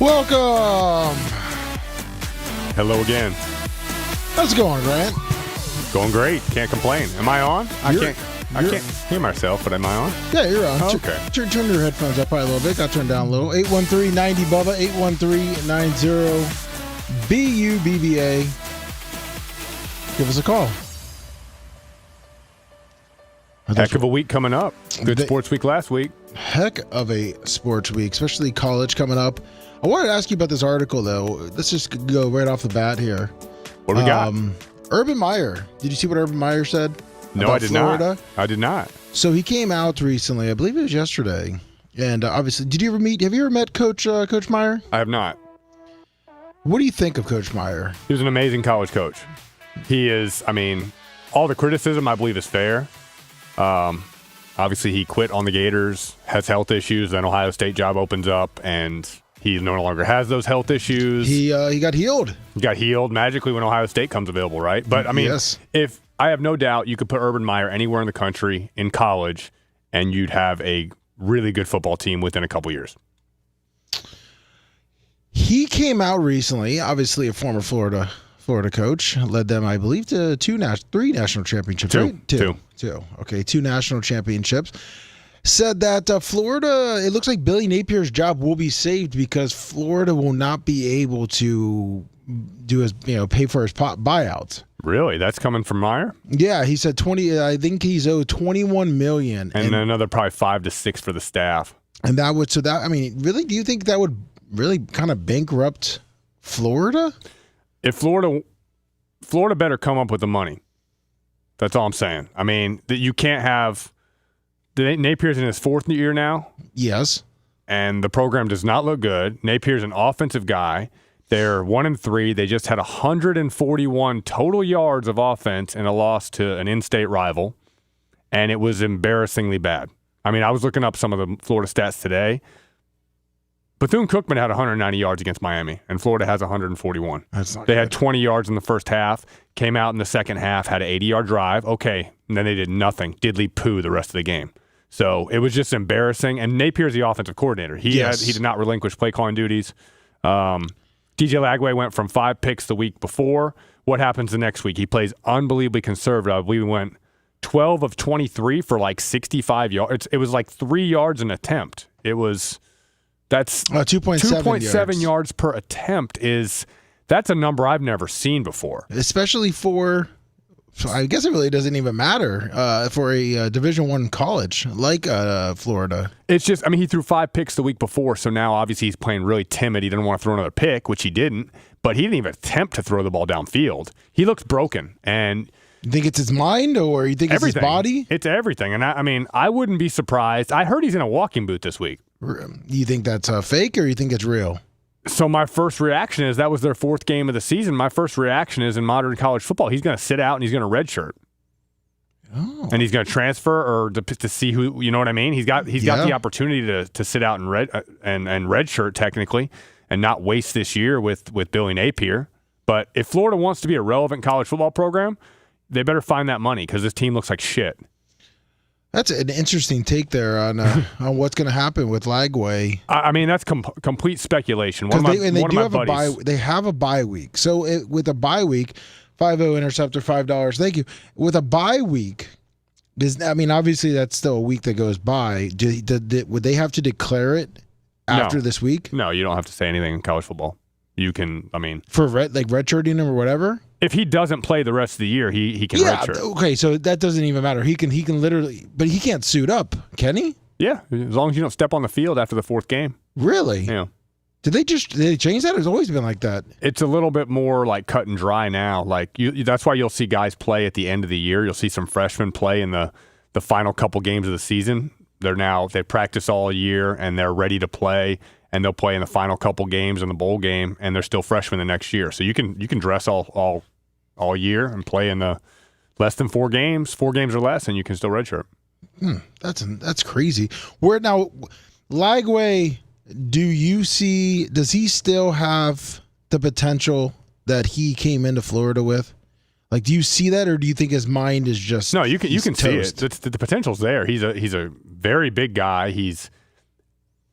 Welcome. Hello again. How's it going, Grant? Going great. Can't complain. Am I on? I can't hear myself, but am I on? Yeah, you're on. Oh, okay. Turn your headphones up probably a little bit. Got turned down a little. 813-90-BUBBA, 813-90-BUBBA. Give us a call. Heck of a week coming up. Good sports week last week. Heck of a sports week, especially college coming up. I wanted to ask you about this article, though. Let's just go right off the bat here. What do we got? Urban Meyer. Did you see what Urban Meyer said? No, I did Florida? not. I did not. So he came out recently. I believe it was yesterday. And obviously, have you ever met Coach Meyer? I have not. What do you think of Coach Meyer? He was an amazing college coach. He is, all the criticism I believe is fair. Obviously, he quit on the Gators, has health issues, then Ohio State job opens up, and he no longer has those health issues. He got healed. He got healed magically when Ohio State comes available, right? But, yes. If I have no doubt you could put Urban Meyer anywhere in the country in college, and you'd have a really good football team within a couple years. He came out recently, obviously a former Florida coach, led them, I believe, to three national championships. Two. Okay, 2 national championships. Said that Florida, it looks like Billy Napier's job will be saved because Florida will not be able to pay for his buyout. Really? That's coming from Meyer? Yeah, he said I think he's owed $21 million. And another probably 5 to 6 for the staff. And really, do you think that would really kind of bankrupt Florida? If Florida better come up with the money. That's all I'm saying. That you can't have Napier's in his 4th year now. Yes. And the program does not look good. Napier's an offensive guy. They're 1-3. They just had 141 total yards of offense in a loss to an in-state rival. And it was embarrassingly bad. I was looking up some of the Florida stats today. Bethune-Cookman had 190 yards against Miami, and Florida has 141. They had 20 yards in the first half, came out in the second half, had an 80-yard drive. Okay, and then they did nothing. Diddly poo the rest of the game. So it was just embarrassing. And Napier's the offensive coordinator. He did not relinquish play calling duties. DJ Lagway went from 5 picks the week before. What happens the next week? He plays unbelievably conservative. We went 12 of 23 for like 65 yards. It was like 3 yards an attempt. That's 2.7 yards per attempt. That's a number I've never seen before. Especially I guess it really doesn't even matter for a Division I college like Florida. It's just, he threw 5 picks the week before, so now obviously he's playing really timid. He didn't want to throw another pick, which he didn't, but he didn't even attempt to throw the ball downfield. He looks broken. And you think it's his mind or you think it's his body? It's everything. And I wouldn't be surprised. I heard he's in a walking boot this week. You think that's fake or you think it's real? So my first reaction is that was their 4th game of the season. My first reaction is in modern college football, he's going to sit out and he's going to redshirt. Oh. And he's going to transfer or to see who, you know what I mean? He's got the opportunity to sit out and redshirt technically and not waste this year with Billy Napier. But if Florida wants to be a relevant college football program, they better find that money because this team looks like shit. That's an interesting take there on what's going to happen with Lagway. That's complete speculation. They have a bye week. So with a bye week, 5-0 Interceptor, $5. Thank you. With a bye week, obviously that's still a week that goes by. Would they have to declare it after this week? No, you don't have to say anything in college football. You can, for redshirting him or whatever. If he doesn't play the rest of the year, he can redshirt. Okay, so that doesn't even matter. He can literally, but he can't suit up, can he? Yeah, as long as you don't step on the field after the 4th game. Really? Yeah. Did they change that? It's always been like that. It's a little bit more like cut and dry now. Like that's why you'll see guys play at the end of the year. You'll see some freshmen play in the final couple games of the season. They practice all year and they're ready to play. And they'll play in the final couple games in the bowl game, and they're still freshmen the next year. So you can dress all year and play in the less than 4 games or less, and you can still redshirt. That's crazy. Where now, Lagway, does he still have the potential that he came into Florida with? Like, do you see that, or do you think his mind is just no? You can see it. The potential's there. He's a very big guy. He's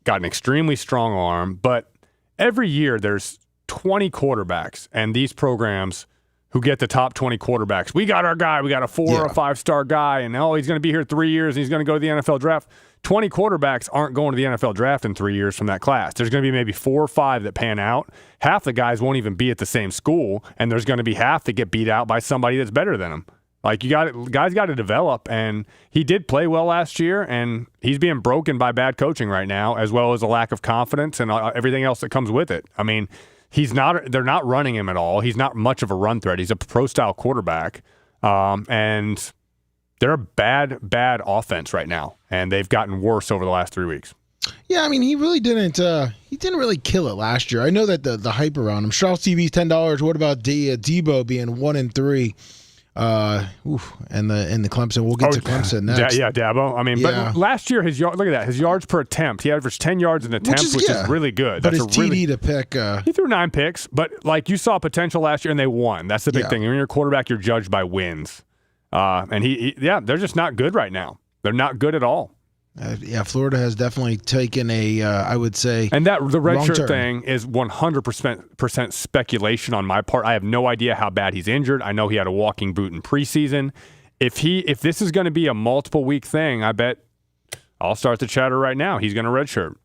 got an extremely strong arm, but every year there's 20 quarterbacks, and these programs who get the top 20 quarterbacks. We got our guy. We got a 4 or 5-star guy, and he's going to be here 3 years, and he's going to go to the NFL draft. 20 quarterbacks aren't going to the NFL draft in 3 years from that class. There's going to be maybe 4 or 5 that pan out. Half the guys won't even be at the same school, and there's going to be half that get beat out by somebody that's better than them. Like, guys got to develop, and he did play well last year, and he's being broken by bad coaching right now, as well as a lack of confidence and everything else that comes with it. I mean, they're not running him at all. He's not much of a run threat. He's a pro-style quarterback, and they're a bad offense right now, and they've gotten worse over the last 3 weeks. Yeah, I mean, he really didn't. He didn't really kill it last year. I know that the hype around him. Strauss TV's $10. What about Debo being 1-3? And the Clemson. We'll get to Clemson next. Dabo. I mean, but last year look at that. His yards per attempt. He averaged 10 yards an attempt, which is really good. But his TD to pick. He threw 9 picks, but like you saw potential last year, and they won. That's the big thing. When you're a quarterback, you're judged by wins. And they're just not good right now. They're not good at all. Florida has definitely taken I would say, and that the redshirt thing is 100% speculation on my part. I have no idea how bad he's injured. I know he had a walking boot in preseason. If this is going to be a multiple week thing, I bet I'll start the chatter right now. He's going to redshirt.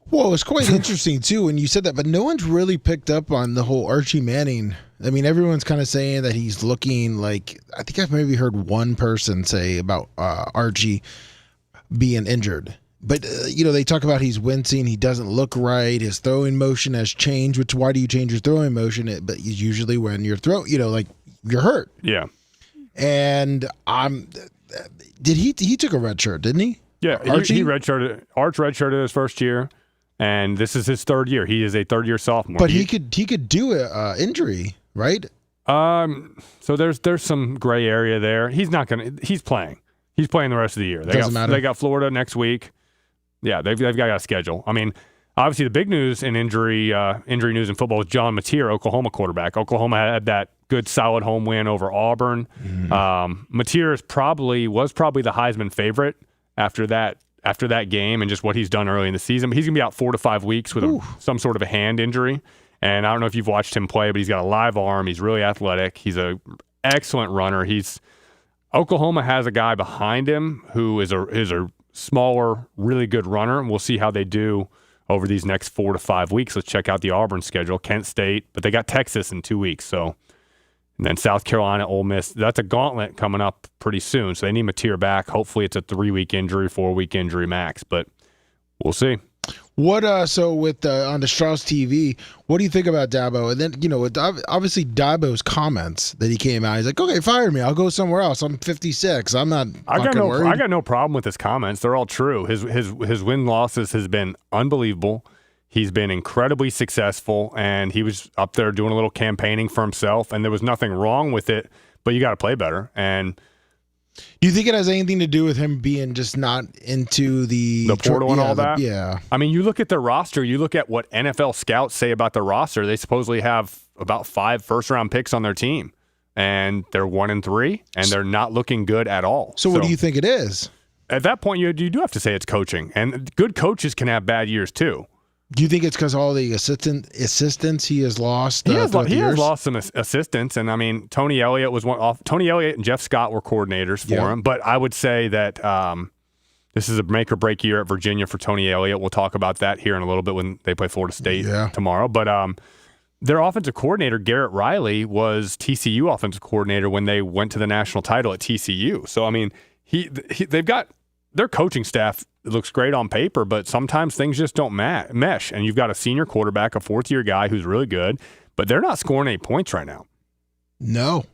Well, it's quite interesting too when you said that, but no one's really picked up on the whole Archie Manning. I mean, everyone's kind of saying that he's looking like, I think I've maybe heard one person say about Archie being injured. But, they talk about he's wincing. He doesn't look right. His throwing motion has changed, which why do you change your throwing motion? But usually when you're you're hurt. Yeah. And he took a red shirt, didn't he? Yeah. He redshirted. Arch redshirted his first year, and this is his third year. He is a third-year sophomore. But he could do a injury, right? So there's some gray area there. He's playing. He's playing the rest of the year. Doesn't matter. They got Florida next week. Yeah, they've got a schedule. I mean, obviously the big news in injury news in football was John Mateer, Oklahoma quarterback. Oklahoma had that good solid home win over Auburn. Mm-hmm. Mateer was probably the Heisman favorite after that game and just what he's done early in the season. But he's gonna be out 4 to 5 weeks with some sort of a hand injury. And I don't know if you've watched him play, but he's got a live arm. He's really athletic. He's an excellent runner. Oklahoma has a guy behind him who is a smaller, really good runner, and we'll see how they do over these next 4 to 5 weeks. Let's check out the Auburn schedule. Kent State, but they got Texas in 2 weeks. And then South Carolina, Ole Miss. That's a gauntlet coming up pretty soon. So they need Mateer back. Hopefully it's a 3-week injury, 4-week injury max, but we'll see. What so with on the Strauss TV, what do you think about Dabo? And then obviously Dabo's comments that he came out, he's like, "Okay, fire me. I'll go somewhere else. I'm 56. I'm not. Worried." I got no problem with his comments. They're all true. His win losses has been unbelievable. He's been incredibly successful, and he was up there doing a little campaigning for himself, and there was nothing wrong with it. But you got to play better. And do you think it has anything to do with him being just not into the portal and all that? Yeah. I mean, you look at their roster. You look at what NFL scouts say about the roster. They supposedly have about 5 first-round picks on their team, and they're 1-3, and they're not looking good at all. So what do you think it is? At that point, you do have to say it's coaching, and good coaches can have bad years too. Do you think it's because all the assistants he has lost? He has lost some assistants, and I mean Tony Elliott was one off. Tony Elliott and Jeff Scott were coordinators for him, but I would say that this is a make or break year at Virginia for Tony Elliott. We'll talk about that here in a little bit when they play Florida State tomorrow. But their offensive coordinator Garrett Riley was TCU offensive coordinator when they went to the national title at TCU. So I mean, they've got their coaching staff. It looks great on paper, but sometimes things just don't mesh. And you've got a senior quarterback, a 4th-year guy who's really good, but they're not scoring any points right now. No,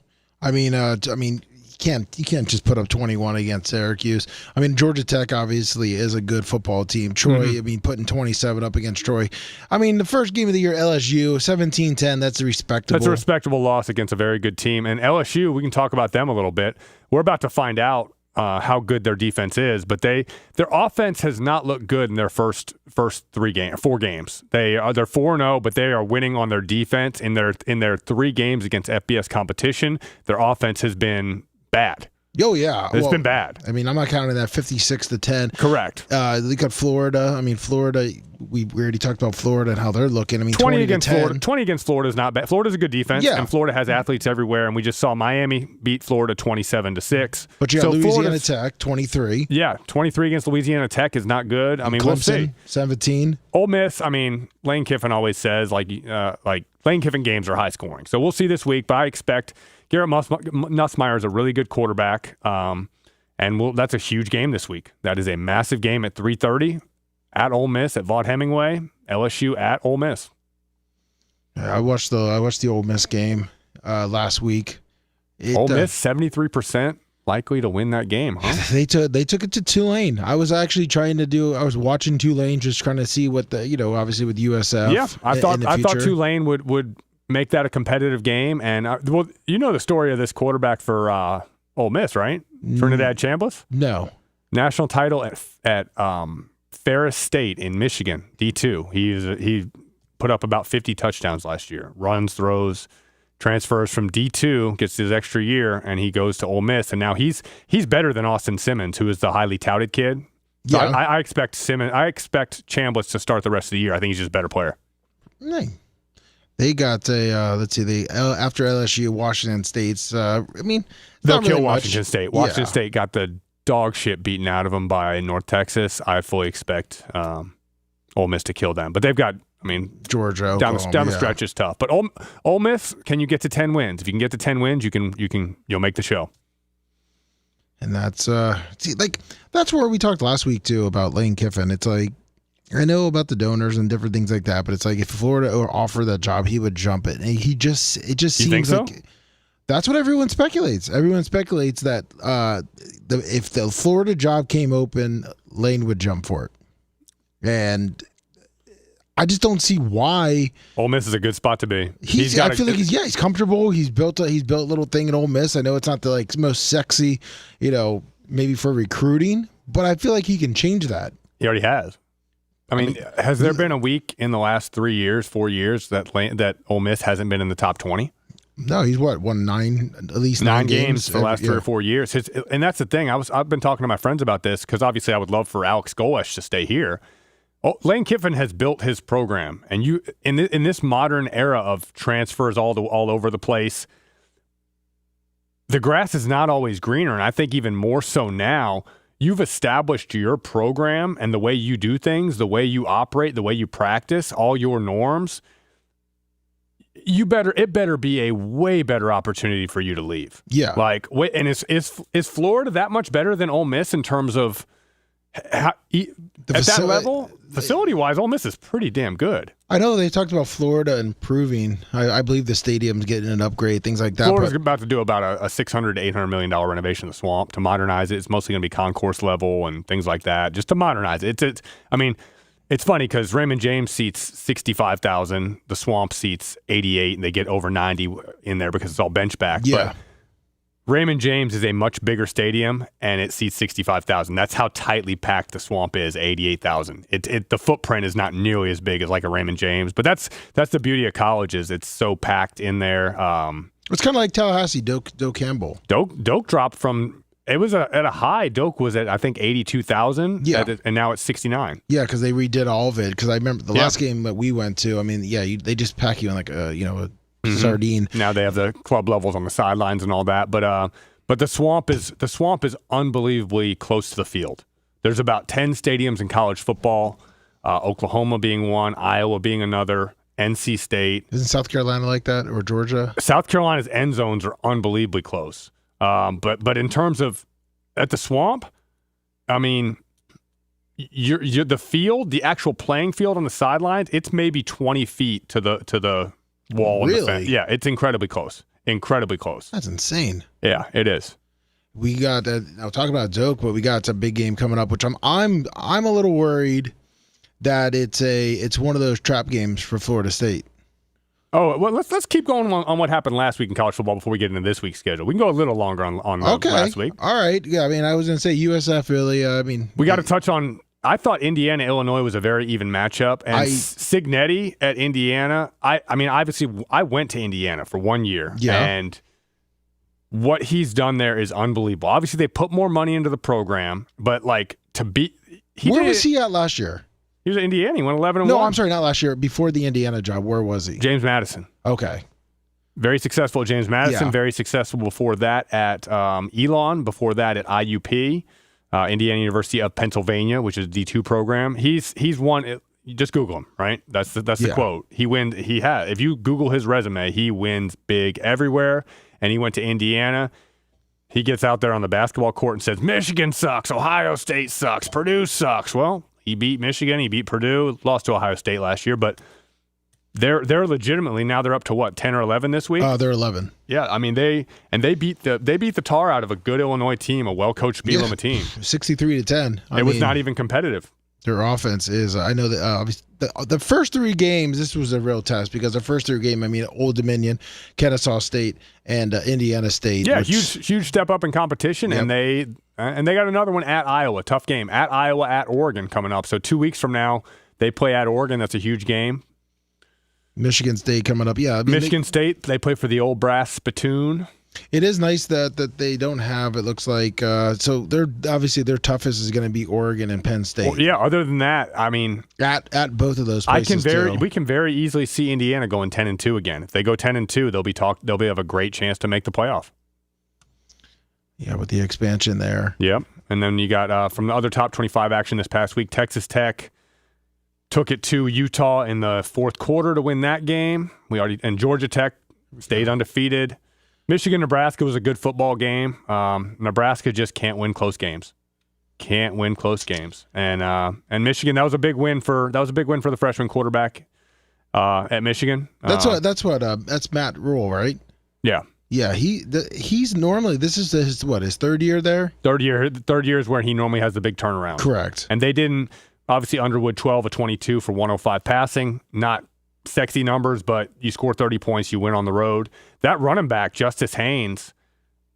I mean, you can't just put up 21 against Syracuse. I mean, Georgia Tech obviously is a good football team. Troy, I mean, putting 27 up against Troy. I mean, the first game of the year, LSU 17-10. That's respectable. That's a respectable loss against a very good team. And LSU, we can talk about them a little bit. We're about to find out how good their defense is, but their offense has not looked good in their first 4 games. They're 4-0, but they are winning on their defense in their 3 games against FBS competition. Their offense has been bad. Oh, yeah. It's been bad. I mean, I'm not counting that 56-10. Correct. They got Florida. I mean, Florida, we already talked about Florida and how they're looking. I mean, 20 against 10. Florida. 20 against Florida is not bad. Florida's a good defense, Yeah. and Florida has athletes everywhere, and we just saw Miami beat Florida 27-6. But you got Louisiana Tech, 23. Yeah, 23 against Louisiana Tech is not good. I mean, we'll see. 17. Ole Miss, I mean, Lane Kiffin always says, like Lane Kiffin games are high scoring. So we'll see this week, but I expect Garrett Nussmeier is a really good quarterback. And that's a huge game this week. That is a massive game at 3:30 at Ole Miss at Vaught Hemingway. LSU at Ole Miss. I watched the Ole Miss game last week. Ole Miss 73% likely to win that game. Huh? They took it to Tulane. I was actually I was watching Tulane, just trying to see what obviously with USF. Yeah, I thought Tulane would make that a competitive game. And the story of this quarterback for Ole Miss, right? Trinidad Chambliss? No. National title at Ferris State in Michigan, D2. He put up about 50 touchdowns last year. Runs, throws, transfers from D2, gets his extra year, and he goes to Ole Miss. And now he's better than Austin Simmons, who is the highly touted kid. So yeah. I expect Chambliss to start the rest of the year. I think he's just a better player. Nice. They got after LSU, Washington State's. They'll kill Washington State. Washington State got the dog shit beaten out of them by North Texas. I fully expect Ole Miss to kill them, but they've got. Georgia down the stretch is tough. But Ole Miss, can you get to 10 wins? If you can get to 10 wins, you'll make the show. And that's that's where we talked last week too about Lane Kiffin. It's like, I know about the donors and different things like that, but it's like if Florida offered that job, he would jump it. And it just seems like that's what everyone speculates. Everyone speculates that if the Florida job came open, Lane would jump for it. And I just don't see why. Ole Miss is a good spot to be. I feel like he's comfortable. He's built a little thing in Ole Miss. I know it's not the most sexy, maybe for recruiting, but I feel like he can change that. He already has. Has there been a week in the last 4 years that Ole Miss hasn't been in the top 20? No, he's won at least nine games for the last 3 or 4 years. And that's the thing. I've been talking to my friends about this because obviously I would love for Alex Golesh to stay here. Lane Kiffin has built his program, and you in this modern era of transfers all over the place, the grass is not always greener, and I think even more so now. You've established your program and the way you do things, the way you operate, the way you practice, all your norms. It better be a way better opportunity for you to leave. Yeah. And is Florida that much better than Ole Miss in terms of that level? Facility-wise, Ole Miss is pretty damn good. I know they talked about Florida improving. I believe the stadium's getting an upgrade, things like that. Florida's about to do about a $600 to $800 million renovation of the Swamp to modernize it. It's mostly going to be concourse level and things like that, just to modernize it. It's funny because Raymond James seats 65,000, the Swamp seats 88, and they get over 90 in there because it's all bench back. Yeah. But Raymond James is a much bigger stadium, and it seats 65,000. That's how tightly packed the Swamp is, 88,000. The footprint is not nearly as big as like a Raymond James, but that's the beauty of colleges. It's so packed in there. It's kind of like Tallahassee, Doak Campbell. Doak dropped from it was at a high. Doak was at I think 82,000. Yeah, and now it's 69. Yeah, because they redid all of it. Because I remember the last game that we went to. They just pack you in like a sardine. Now they have the club levels on the sidelines and all that, but the swamp is unbelievably close to the field. There's about 10 stadiums in college football, Oklahoma being one, Iowa being another, NC State. Isn't South Carolina like that, or Georgia? South Carolina's end zones are unbelievably close. But in terms of at the Swamp, you're the field, the actual playing field on the sidelines, it's maybe 20 feet to the wall. Really? In the fence. Yeah, it's incredibly close. Incredibly close. That's insane. Yeah, it is. We got I'll talk about Doak, but we got a big game coming up, which I'm a little worried that it's one of those trap games for Florida State. Oh, well, let's keep going on what happened last week in college football before we get into this week's schedule. We can go a little longer on last week. All right. Yeah, I was going to say USF really. We got to touch on. I thought Indiana-Illinois was a very even matchup, and Signetti at Indiana. Obviously, I went to Indiana for 1 year, and what he's done there is unbelievable. Obviously, they put more money into the program, but like to beat. Where was he at last year? He was at Indiana. He went 11-1. No, I'm sorry, not last year. Before the Indiana job, where was he? James Madison. Okay. Very successful at James Madison. Yeah. Very successful before that at Elon. Before that at IUP, Indiana University of Pennsylvania, which is a D2 program. He's won. Just Google him, right? That's the quote. If you Google his resume, he wins big everywhere. And he went to Indiana. He gets out there on the basketball court and says, Michigan sucks, Ohio State sucks, Purdue sucks. Well, he beat Michigan, he beat Purdue, lost to Ohio State last year, but they're legitimately now they're up to what, 10 or 11 this week? They're 11. Yeah, I mean they beat the tar out of a good Illinois team, a well-coached Bielema team. 63-10. It was not even competitive. Their offense is, I know that obviously the first 3 games, this was a real test because the first 3 games, I mean, Old Dominion, Kennesaw State, and Indiana State. Yeah, huge step up in competition, yep. and they got another one at Iowa, tough game. At Iowa, at Oregon coming up. So 2 weeks from now, they play at Oregon. That's a huge game. Michigan State coming up. Yeah, I mean, Michigan State, they play for the old brass spittoon. It is nice that they don't have, it looks like, so they're obviously their toughest is going to be Oregon and Penn State. Well, yeah, other than that, I mean, at both of those places we can very easily see Indiana going 10-2 again. If they go 10-2, they'll have a great chance to make the playoff. Yeah, with the expansion there. Yep. And then you got from the other top 25 action this past week, Texas Tech took it to Utah in the fourth quarter to win that game. And Georgia Tech stayed undefeated. Michigan-Nebraska was a good football game. Nebraska just can't win close games. And Michigan, that was a big win for the freshman quarterback at Michigan. That's Matt Rule, right? Yeah. Yeah, he's normally, this is his third year there? Third year is where he normally has the big turnaround. Correct. And they didn't, obviously Underwood 12 of 22 for 105 passing, not sexy numbers, but you score 30 points, you win on the road. That running back, Justice Haynes,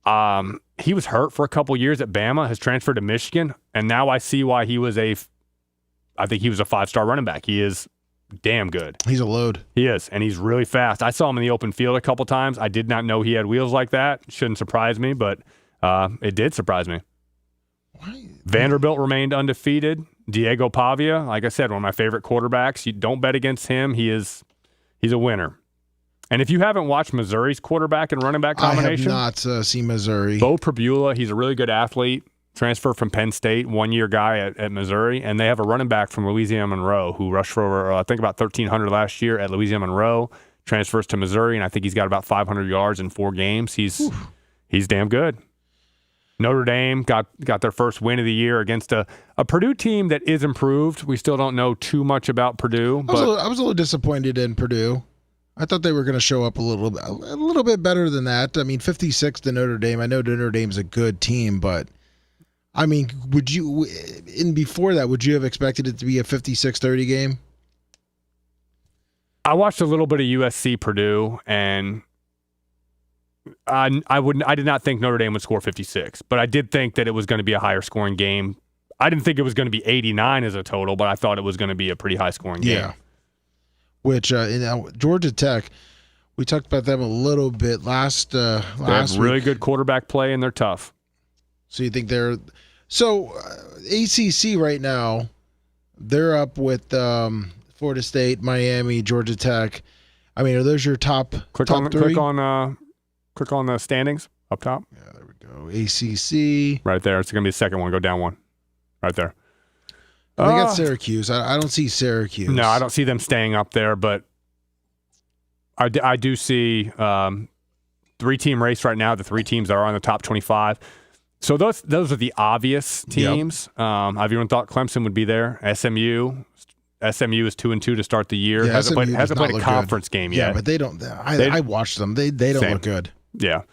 he was hurt for a couple years at Bama, has transferred to Michigan, and now I see why I think he was a 5-star running back. He is damn good. He's a load. He is, and he's really fast. I saw him in the open field a couple times. I did not know he had wheels like that. Shouldn't surprise me, but it did surprise me. Why? Vanderbilt remained undefeated. Diego Pavia, like I said, one of my favorite quarterbacks. You don't bet against him. He's a winner. And if you haven't watched Missouri's quarterback and running back combination, I have not seen Missouri. Bo Prabula, he's a really good athlete. Transfer from Penn State, 1-year guy at Missouri, and they have a running back from Louisiana Monroe who rushed for over, I think about 1,300 last year at Louisiana Monroe. Transfers to Missouri, and I think he's got about 500 yards in 4 games. He's damn good. Notre Dame got their first win of the year against a Purdue team that is improved. We still don't know too much about Purdue. I was a little disappointed in Purdue. I thought they were going to show up a little bit better than that. I mean, 56 to Notre Dame. I know Notre Dame's a good team, but I mean, before that, would you have expected it to be a 56-30 game? I watched a little bit of USC Purdue, and I did not think Notre Dame would score 56, but I did think that it was going to be a higher scoring game. I didn't think it was going to be 89 as a total, but I thought it was going to be a pretty high scoring game. Yeah. Which Georgia Tech, we talked about them a little bit last They have really good quarterback play, and they're tough. So you think ACC right now, they're up with Florida State, Miami, Georgia Tech. I mean, are those your top three? Click on the standings up top. Yeah, there we go. ACC. Right there. It's going to be the second one. Go down one. Right there. They got Syracuse. I don't see Syracuse. No, I don't see them staying up there, but I do see 3-team race right now, the 3 teams that are on the top 25. So those are the obvious teams. Yep. I've even thought Clemson would be there. SMU is 2-2 to start the year. Yeah, hasn't played a conference game yet. Yeah, but they don't. I watched them. They don't look good. Yeah.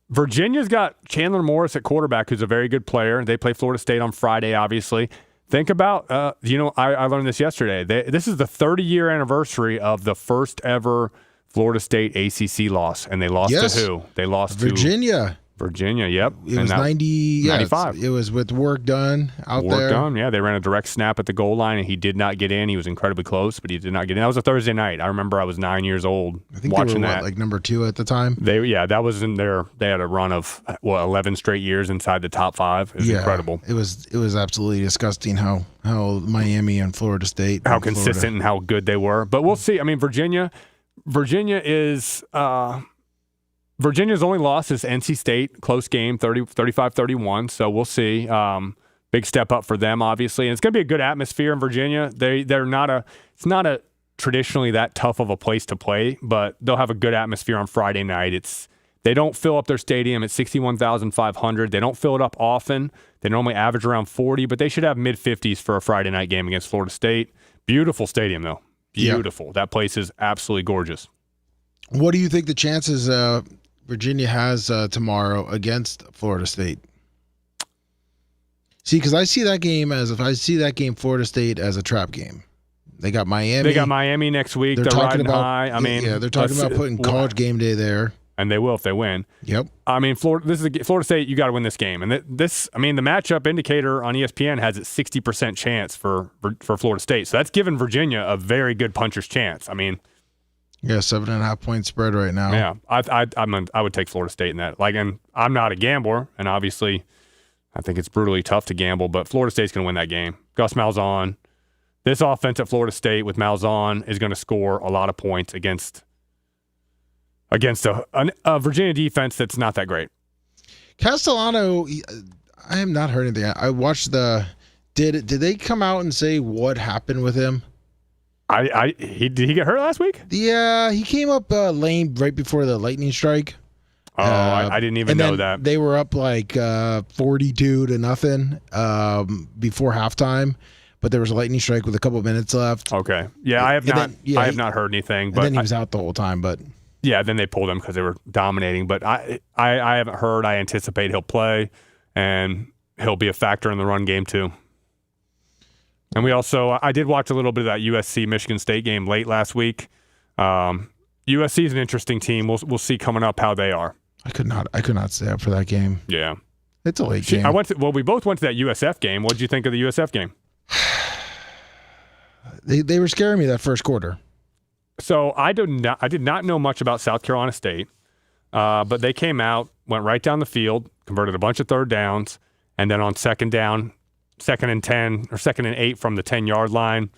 Virginia's got Chandler Morris at quarterback, who's a very good player. They play Florida State on Friday, obviously. Think about, I learned this yesterday. This is the 30-year anniversary of the first ever Florida State ACC loss, and they lost to who? They lost Virginia. Virginia, yep. It was 95. It was with work done out there. Work done, yeah. They ran a direct snap at the goal line, and he did not get in. He was incredibly close, but he did not get in. That was a Thursday night. I remember I was 9 years old watching that. Like number 2 at the time? That was in there. They had a run of 11 straight years inside the top 5. It was incredible. It was absolutely disgusting how Miami and Florida State, how consistent and how good they were. But we'll see. I mean, Virginia is. Virginia's only loss is NC State, close game, 35-31. So we'll see. Big step up for them, obviously, and it's going to be a good atmosphere in Virginia. It's not a traditionally that tough of a place to play, but they'll have a good atmosphere on Friday night. They don't fill up their stadium at 61,500. They don't fill it up often. They normally average around 40, but they should have mid-50s for a Friday night game against Florida State. Beautiful stadium, though. Beautiful. Yeah. That place is absolutely gorgeous. What do you think the chances Virginia has tomorrow against Florida State? See, because I see that game Florida State as a trap game. They got Miami. They got Miami next week. They're riding high. I mean, they're talking about putting College game day there, and they will if they win. Yep. I mean, Florida State. You got to win this game, and the matchup indicator on ESPN has a 60% chance for Florida State. So that's giving Virginia a very good puncher's chance. I mean. Yeah, 7.5 point spread right now. Yeah, I would take Florida State in that. And I'm not a gambler, and obviously, I think it's brutally tough to gamble. But Florida State's going to win that game. Gus Malzahn, this offense at Florida State with Malzahn is going to score a lot of points against a Virginia defense that's not that great. Castellano, I have not heard anything. I watched Did they come out and say what happened with him? Did he get hurt last week? Yeah, he came up lame right before the lightning strike. Oh, I didn't even know that. They were up like 42-0 before halftime, but there was a lightning strike with a couple of minutes left. Okay, yeah, I have not heard anything. But then he was out the whole time. But yeah, then they pulled him because they were dominating. But I haven't heard. I anticipate he'll play, and he'll be a factor in the run game too. And I did watch a little bit of that USC-Michigan State game late last week. USC is an interesting team. We'll see coming up how they are. I could not stay up for that game. Yeah. It's a late game. We both went to that USF game. What did you think of the USF game? They were scaring me that first quarter. So I did not know much about South Carolina State, but they came out, went right down the field, converted a bunch of third downs, and then on second down, 2nd and 10 or 2nd and 8 from the 10-yard line,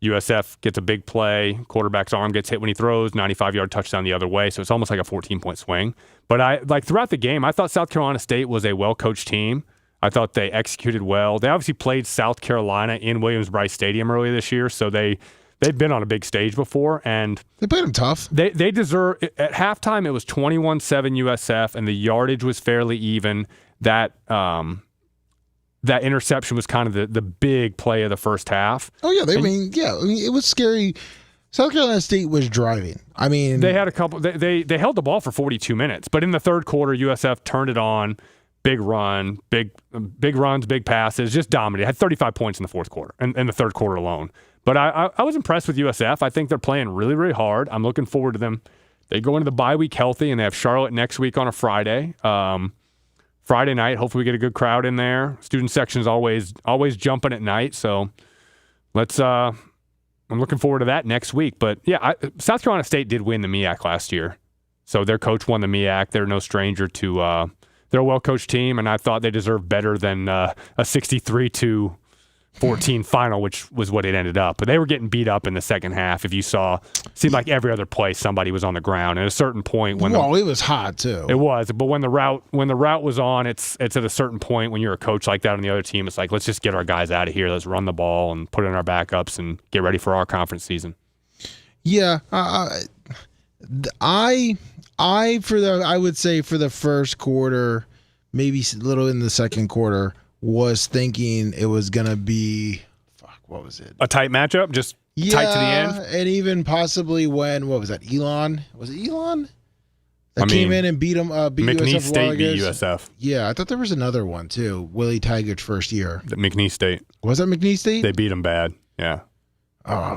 USF gets a big play. Quarterback's arm gets hit when he throws, 95-yard touchdown the other way. So it's almost like a 14-point swing. But throughout the game, I thought South Carolina State was a well-coached team. I thought they executed well. They obviously played South Carolina in Williams-Brice Stadium earlier this year, so they've been on a big stage before, and they played them tough. They deserve. At halftime, it was 21-7 USF, and the yardage was fairly even. That interception was kind of the big play of the first half. Oh yeah, it was scary. South Carolina State was driving. I mean, they had a couple. They held the ball for 42 minutes, but in the third quarter, USF turned it on. Big run, big runs, big passes, just dominated. Had 35 points in the fourth quarter, and in the third quarter alone. But I was impressed with USF. I think they're playing really, really hard. I'm looking forward to them. They go into the bye week healthy, and they have Charlotte next week on a Friday. Friday night, hopefully we get a good crowd in there. Student section is always jumping at night, so I'm looking forward to that next week. But yeah, South Carolina State did win the MEAC last year, so their coach won the MEAC. They're no stranger to they're a well-coached team, and I thought they deserved better than a 63-14 final, which was what it ended up. But they were getting beat up in the second half. If you saw, it seemed like every other play somebody was on the ground. At a certain point, it was hot too. It was, but when the route was on, it's at a certain point when you're a coach like that on the other team, it's like, let's just get our guys out of here. Let's run the ball and put in our backups and get ready for our conference season. Yeah, I would say for the first quarter, maybe a little in the second quarter, was thinking it was going to be, what was it? A tight matchup, just tight to the end? And even possibly when, what was that, Elon? Was it Elon? That came in and beat McNeese USF State beat USF. Yeah, I thought there was another one too. Willie Taggart's first year. McNeese State. Was that McNeese State? They beat them bad, yeah.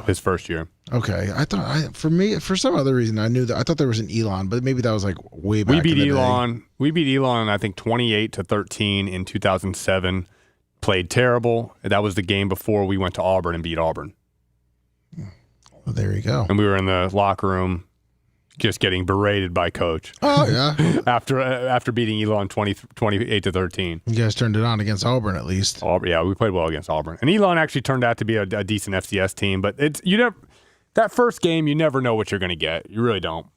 his first year. Okay, I thought for some other reason I thought there was an Elon, but maybe that was like way back. We beat Elon. We beat Elon, I think 28-13 in 2007. Played terrible. That was the game before we went to Auburn and beat Auburn. Well, there you go. And we were in the locker room, just getting berated by coach. Oh yeah. after beating Elon 28-13. You guys turned it on against Auburn at least. Yeah, we played well against Auburn, and Elon actually turned out to be a decent FCS team. But that first game, you never know what you're going to get. You really don't.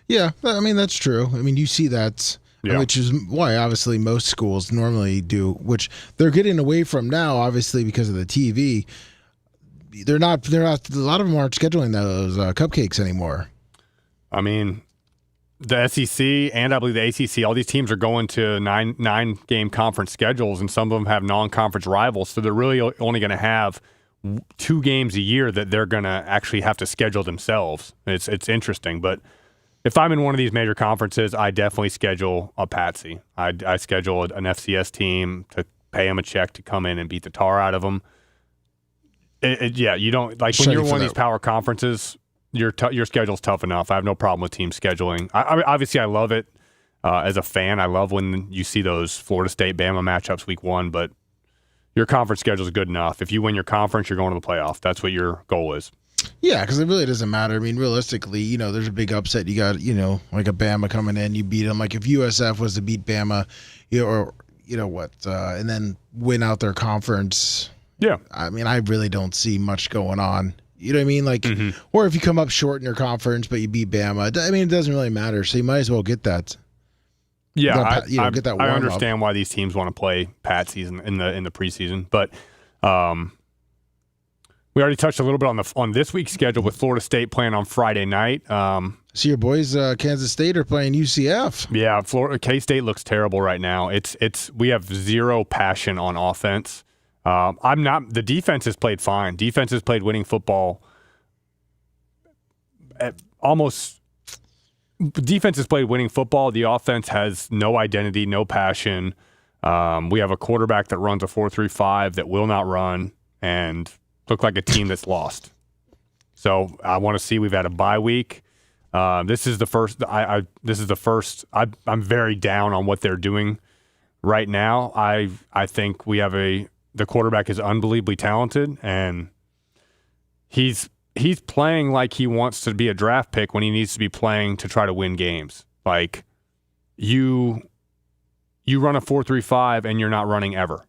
Yeah, I mean that's true. I mean you see that. Yeah. Which is why obviously most schools normally do, which they're getting away from now, obviously because of the TV. They're not. A lot of them aren't scheduling those cupcakes anymore. I mean, the SEC and I believe the ACC, all these teams are going to nine game conference schedules, and some of them have non-conference rivals. So they're really only going to have 2 games a year that they're going to actually have to schedule themselves. It's interesting, but. If I'm in one of these major conferences, I definitely schedule a patsy. I schedule an FCS team to pay them a check to come in and beat the tar out of them. You don't like when you're one of these power conferences. Your schedule's tough enough. I have no problem with team scheduling. Obviously, I love it as a fan. I love when you see those Florida State Bama matchups week 1. But your conference schedule is good enough. If you win your conference, you're going to the playoff. That's what your goal is. Yeah, because it really doesn't matter. I mean, realistically, there's a big upset. You got, like a Bama coming in, you beat them. Like if USF was to beat Bama, and then win out their conference. Yeah. I mean, I really don't see much going on. You know what I mean? Like, or if you come up short in your conference, but you beat Bama, I mean, it doesn't really matter. So you might as well get that. Yeah, get that. I understand why these teams want to play patsies in the preseason, but. We already touched a little bit on this week's schedule with Florida State playing on Friday night. So your boys, Kansas State, are playing UCF. Yeah, K-State looks terrible right now. We have zero passion on offense. The defense has played fine. Defense has played winning football. Defense has played winning football. The offense has no identity, no passion. We have a quarterback that runs a 4.35 that will not run and look like a team that's lost. So I want to see. We've had a bye week. This is the first. I'm very down on what they're doing right now. I think we have the quarterback is unbelievably talented, and he's playing like he wants to be a draft pick when he needs to be playing to try to win games. Like you run a 4.35 and you're not running ever.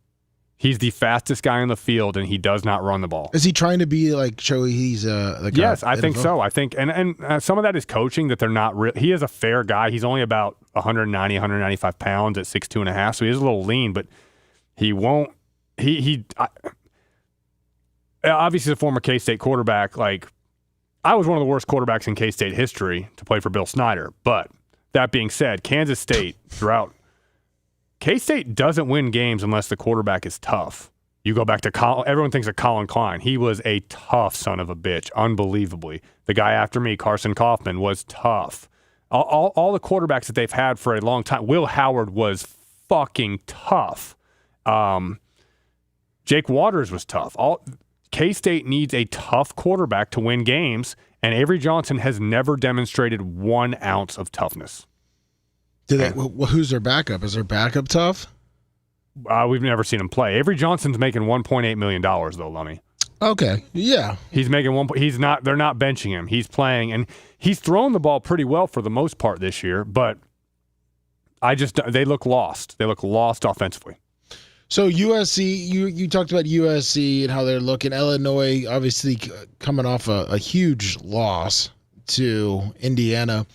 He's the fastest guy on the field, and he does not run the ball. Is he trying to be like show he's yes, I think so. I think, and some of that is coaching that they're not. He is a fair guy. He's only about 190, 195 pounds at 6'2.5", so he is a little lean, but he won't. Obviously, a former K-State quarterback. Like I was one of the worst quarterbacks in K-State history to play for Bill Snyder. But that being said, Kansas State throughout. K-State doesn't win games unless the quarterback is tough. You go back to everyone thinks of Colin Klein. He was a tough son of a bitch, unbelievably. The guy after me, Carson Kaufman, was tough. All the quarterbacks that they've had for a long time. Will Howard was fucking tough. Jake Waters was tough. K-State needs a tough quarterback to win games, and Avery Johnson has never demonstrated 1 ounce of toughness. Who's their backup? Is their backup tough? We've never seen him play. Avery Johnson's making $1.8 million though, Lummy. Okay, yeah. He's making He's not. They're not benching him. He's playing, and he's thrown the ball pretty well for the most part this year. But they look lost. They look lost offensively. So USC, you talked about USC and how they're looking. Illinois, obviously coming off a huge loss to Indiana.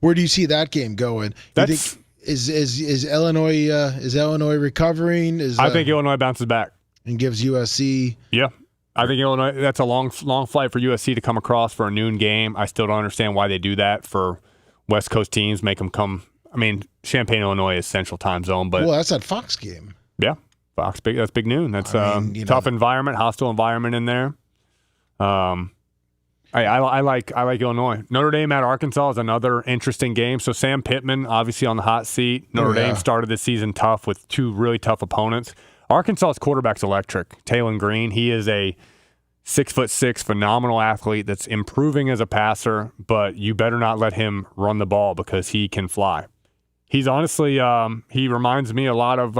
Where do you see that game going? Is Illinois recovering? I think Illinois bounces back and gives USC. Yeah, I think Illinois. That's a long flight for USC to come across for a noon game. I still don't understand why they do that for West Coast teams. Make them come. I mean, Champaign, Illinois is Central Time Zone, but that's that Fox game. Yeah, Fox big. That's big noon. That's tough environment, hostile environment in there. I like Illinois. Notre Dame at Arkansas is another interesting game. So Sam Pittman, obviously on the hot seat. Notre Dame started the season tough with 2 really tough opponents. Arkansas's quarterback's electric. Taylon Green, he is 6'6", phenomenal athlete that's improving as a passer, but you better not let him run the ball because he can fly. He's honestly, he reminds me a lot of,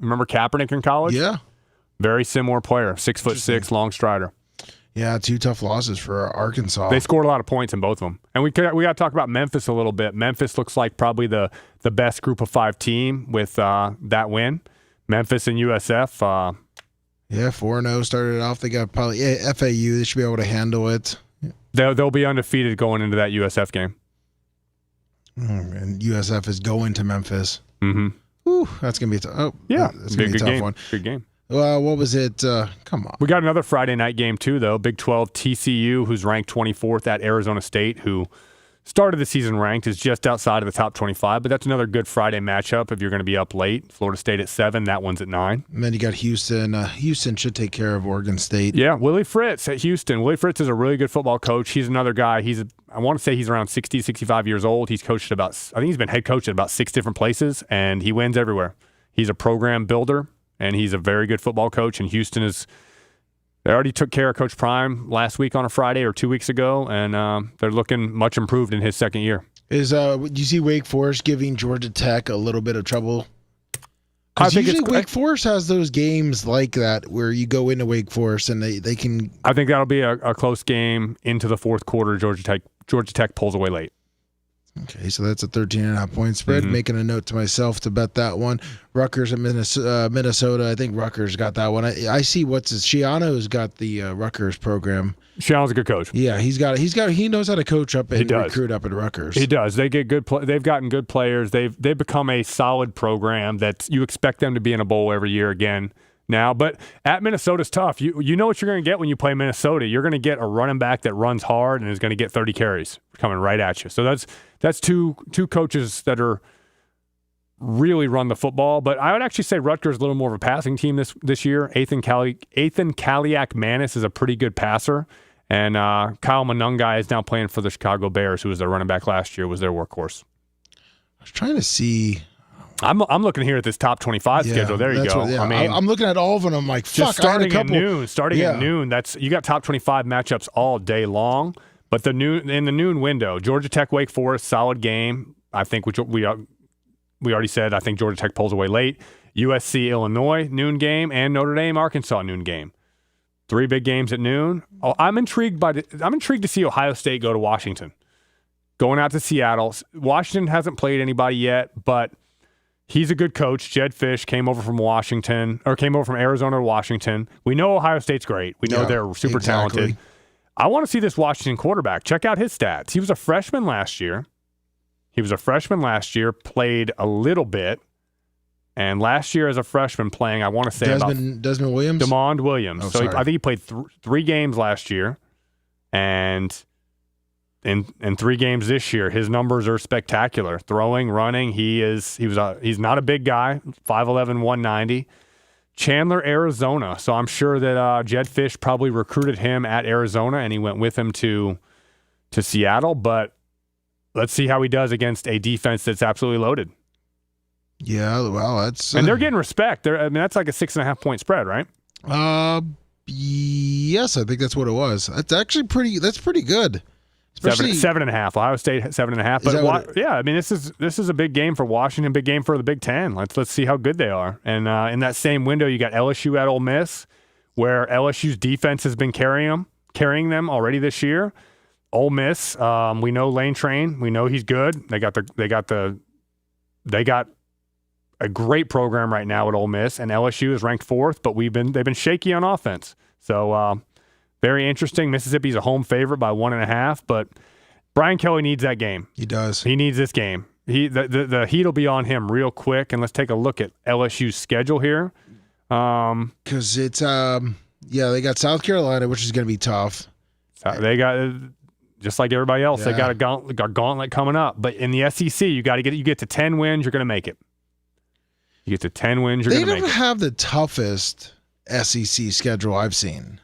remember Kaepernick in college? Yeah. Very similar player, 6'6", long strider. Yeah, 2 tough losses for Arkansas. They scored a lot of points in both of them. And we got to talk about Memphis a little bit. Memphis looks like probably the best group of 5 team with that win. Memphis and USF. Yeah, 4-0 started off. They got probably FAU. They should be able to handle it. They'll be undefeated going into that USF game. And USF is going to Memphis. Mm-hmm. Ooh, that's gonna be that's gonna be a tough one. Good game. Well, what was it? Come on. We got another Friday night game too, though. Big 12 TCU, who's ranked 24th at Arizona State, who started the season ranked, is just outside of the top 25. But that's another good Friday matchup if you're going to be up late. Florida State at 7. That one's at 9. And then you got Houston. Houston should take care of Oregon State. Yeah, Willie Fritz at Houston. Willie Fritz is a really good football coach. He's another guy. I want to say he's around 60, 65 years old. He's coached I think he's been head coach at about 6 different places, and he wins everywhere. He's a program builder, and he's a very good football coach. And Houston they already took care of Coach Prime last week on a Friday or 2 weeks ago, and they're looking much improved in his second year. Do you see Wake Forest giving Georgia Tech a little bit of trouble? I think usually Wake Forest has those games like that where you go into Wake Forest and they can. I think that'll be a close game into the fourth quarter. Georgia Tech pulls away late. Okay, so that's a 13.5-point spread. Mm-hmm. Making a note to myself to bet that one. Rutgers at Minnesota. I think Rutgers got that one. I see Shiano's got the Rutgers program. Shiano's a good coach. Yeah, he knows how to coach up and recruit up at Rutgers. He does. They get good. They've gotten good players. They've become a solid program that you expect them to be in a bowl every year again. Now, but at Minnesota's tough. You know what you're going to get when you play Minnesota. You're going to get a running back that runs hard and is going to get 30 carries coming right at you. So that's two coaches that are really run the football. But I would actually say Rutgers is a little more of a passing team this year. Ethan Kaliak-Manis is a pretty good passer. And Kyle Monungai is now playing for the Chicago Bears, who was their running back last year, was their workworse. I was trying to see. I'm looking here at this top 25 schedule. There you go. I mean, I'm looking at all of them. I'm like, fuck, starting at noon. At noon, you got top 25 matchups all day long. But in the noon window, Georgia Tech, Wake Forest, solid game. I think which we already said. I think Georgia Tech pulls away late. USC, Illinois, noon game, and Notre Dame, Arkansas, noon game. 3 big games at noon. Oh, I'm intrigued to see Ohio State go to Washington, going out to Seattle. Washington hasn't played anybody yet, but he's a good coach. Jed Fish came over from Arizona to Washington. We know Ohio State's great. We know they're super talented. I want to see this Washington quarterback. Check out his stats. He was a freshman last year. Played a little bit. And last year as a freshman playing, I want to say Desmond Williams? DeMond Williams. I think he played 3 games last year. And in 3 games this year, his numbers are spectacular. Throwing, running, he's not a big guy, 5'11", 190. Chandler, Arizona. So I'm sure that Jed Fish probably recruited him at Arizona, and he went with him to Seattle. But let's see how he does against a defense that's absolutely loaded. Yeah, well, that's and they're getting respect. That's like a 6.5-point spread, right? Yes, I think that's what it was. That's actually pretty. That's pretty good. Especially 7.5. Ohio State 7.5. But this is a big game for Washington. Big game for the Big Ten. Let's see how good they are. And in that same window, you got LSU at Ole Miss, where LSU's defense has been carrying them already this year. Ole Miss, we know Lane Train. We know he's good. They got a great program right now at Ole Miss, and LSU is ranked 4th, but they've been shaky on offense. So very interesting. Mississippi's a home favorite by 1.5, but Brian Kelly needs that game. He does. He needs this game. The heat will be on him real quick, and let's take a look at LSU's schedule here. Because it's they got South Carolina, which is going to be tough. They got just like everybody else. They got a gauntlet coming up. But in the SEC, you get to 10 wins, you're going to make it. You get to 10 wins, you're going to make it. They don't have the toughest SEC schedule I've seen.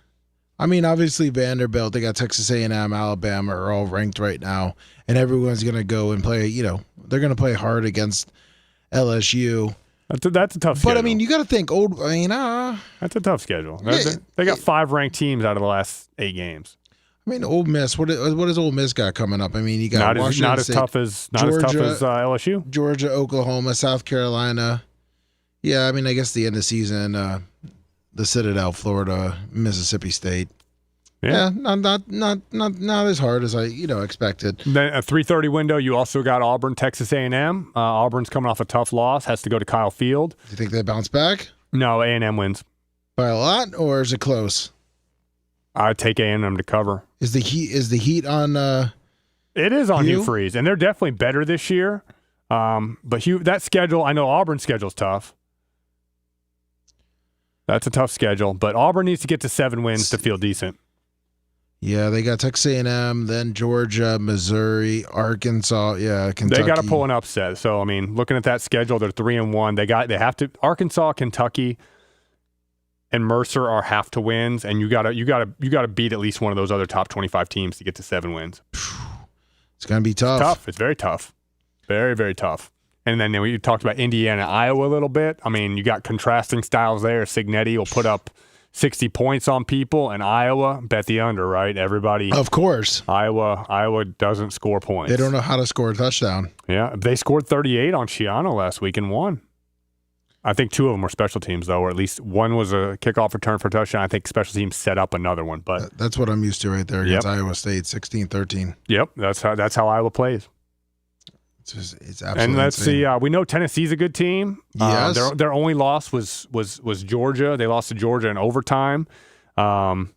I mean, obviously Vanderbilt, they got Texas A&M, Alabama are all ranked right now, and everyone's going to go and play, they're going to play hard against LSU. That's a tough schedule. But, I mean, you got to think that's a tough schedule. They got 5 ranked teams out of the last 8 games. I mean, Ole Miss. What does Ole Miss got coming up? I mean, you got Washington State, as tough as LSU, Georgia, Oklahoma, South Carolina. Yeah, I mean, I guess the end of the season, the Citadel, Florida, Mississippi State. Yeah, not as hard as I expected. Then a 3:30 window. You also got Auburn, Texas A&M. Auburn's coming off a tough loss, has to go to Kyle Field. Do you think they bounce back? No, A&M wins by a lot, or is it close? I'd take A&M to cover. Is the heat on? It is on Hugh Freeze, and they're definitely better this year. But Hugh, that schedule, I know Auburn's schedule's tough. That's a tough schedule, but Auburn needs to get to 7 wins to feel decent. Yeah, they got Texas A&M, then Georgia, Missouri, Arkansas. Yeah, Kentucky. They got to pull an upset. So I mean, looking at that schedule, they're 3-1. They have to. Arkansas, Kentucky, and Mercer are have to wins, and you gotta beat at least one of those other top 25 teams to get to 7 wins. It's gonna be tough. It's very tough, very very tough. And then we talked about Indiana, Iowa a little bit. I mean, you got contrasting styles there. Signetti will put up 60 points on people, and Iowa, bet the under, right? Everybody. Of course. Iowa doesn't score points. They don't know how to score a touchdown. Yeah, they scored 38 on Schiano last week and won. I think 2 of them were special teams, though, or at least one was a kickoff return for a touchdown. I think special teams set up another one. But that's what I'm used to right there against Iowa State, 16-13. Yep, that's how Iowa plays. It's absolutely and let's insane. see. We know Tennessee's a good team. Yes. Their only loss was Georgia. They lost to Georgia in overtime. And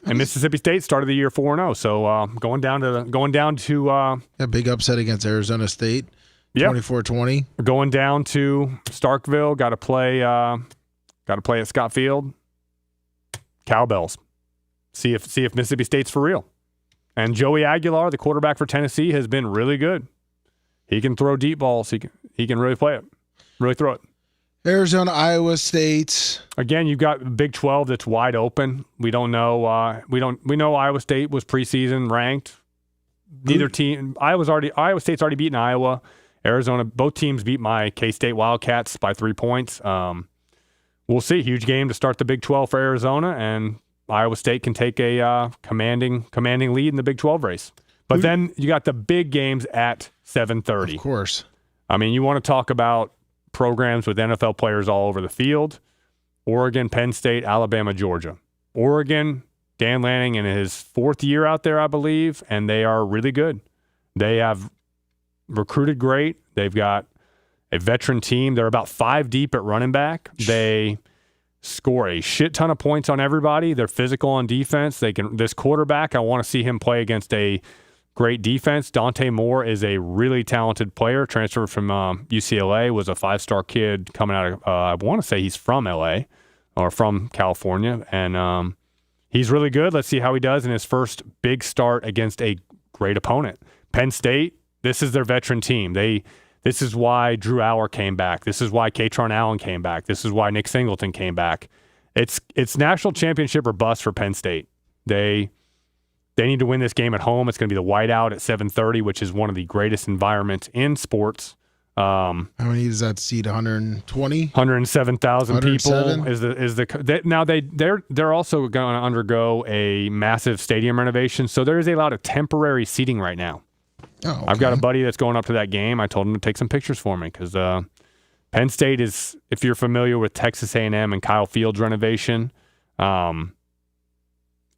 Mississippi State started the year 4-0. So going down to big upset against Arizona State. 24-20. Going down to Starkville. Got to play at Scott Field. Cowbells. See if Mississippi State's for real. And Joey Aguilar, the quarterback for Tennessee, has been really good. He can throw deep balls. He can really play it, really throw it. Arizona, Iowa State. Again, you've got Big 12 that's wide open. We don't know. We know Iowa State was preseason ranked. Neither team. Iowa State's already beaten Iowa. Arizona, both teams beat my K-State Wildcats by 3 points. We'll see. Huge game to start the Big 12 for Arizona, and Iowa State can take a commanding lead in the Big 12 race. But then you got the big games at 7:30. Of course. I mean, you want to talk about programs with NFL players all over the field. Oregon, Penn State, Alabama, Georgia. Oregon, Dan Lanning in his 4th year out there, I believe, and they are really good. They have recruited great. They've got a veteran team. They're about 5 deep at running back. They score a shit ton of points on everybody. They're physical on defense. This quarterback, I want to see him play against a great defense. Dante Moore is a really talented player, transferred from UCLA, was a 5-star kid coming out of, I want to say he's from LA or from California, and he's really good. Let's see how he does in his first big start against a great opponent. Penn State, this is their veteran team. This is why Drew Allar came back. This is why Katron Allen came back. This is why Nick Singleton came back. It's national championship or bust for Penn State. They need to win this game at home. It's going to be the whiteout at 7:30, which is one of the greatest environments in sports. How many does that seat? 120? 107,000 people they're also going to undergo a massive stadium renovation. So there is a lot of temporary seating right now. Oh, okay. I've got a buddy that's going up to that game. I told him to take some pictures for me because Penn State is, if you're familiar with Texas A&M and Kyle Field's renovation,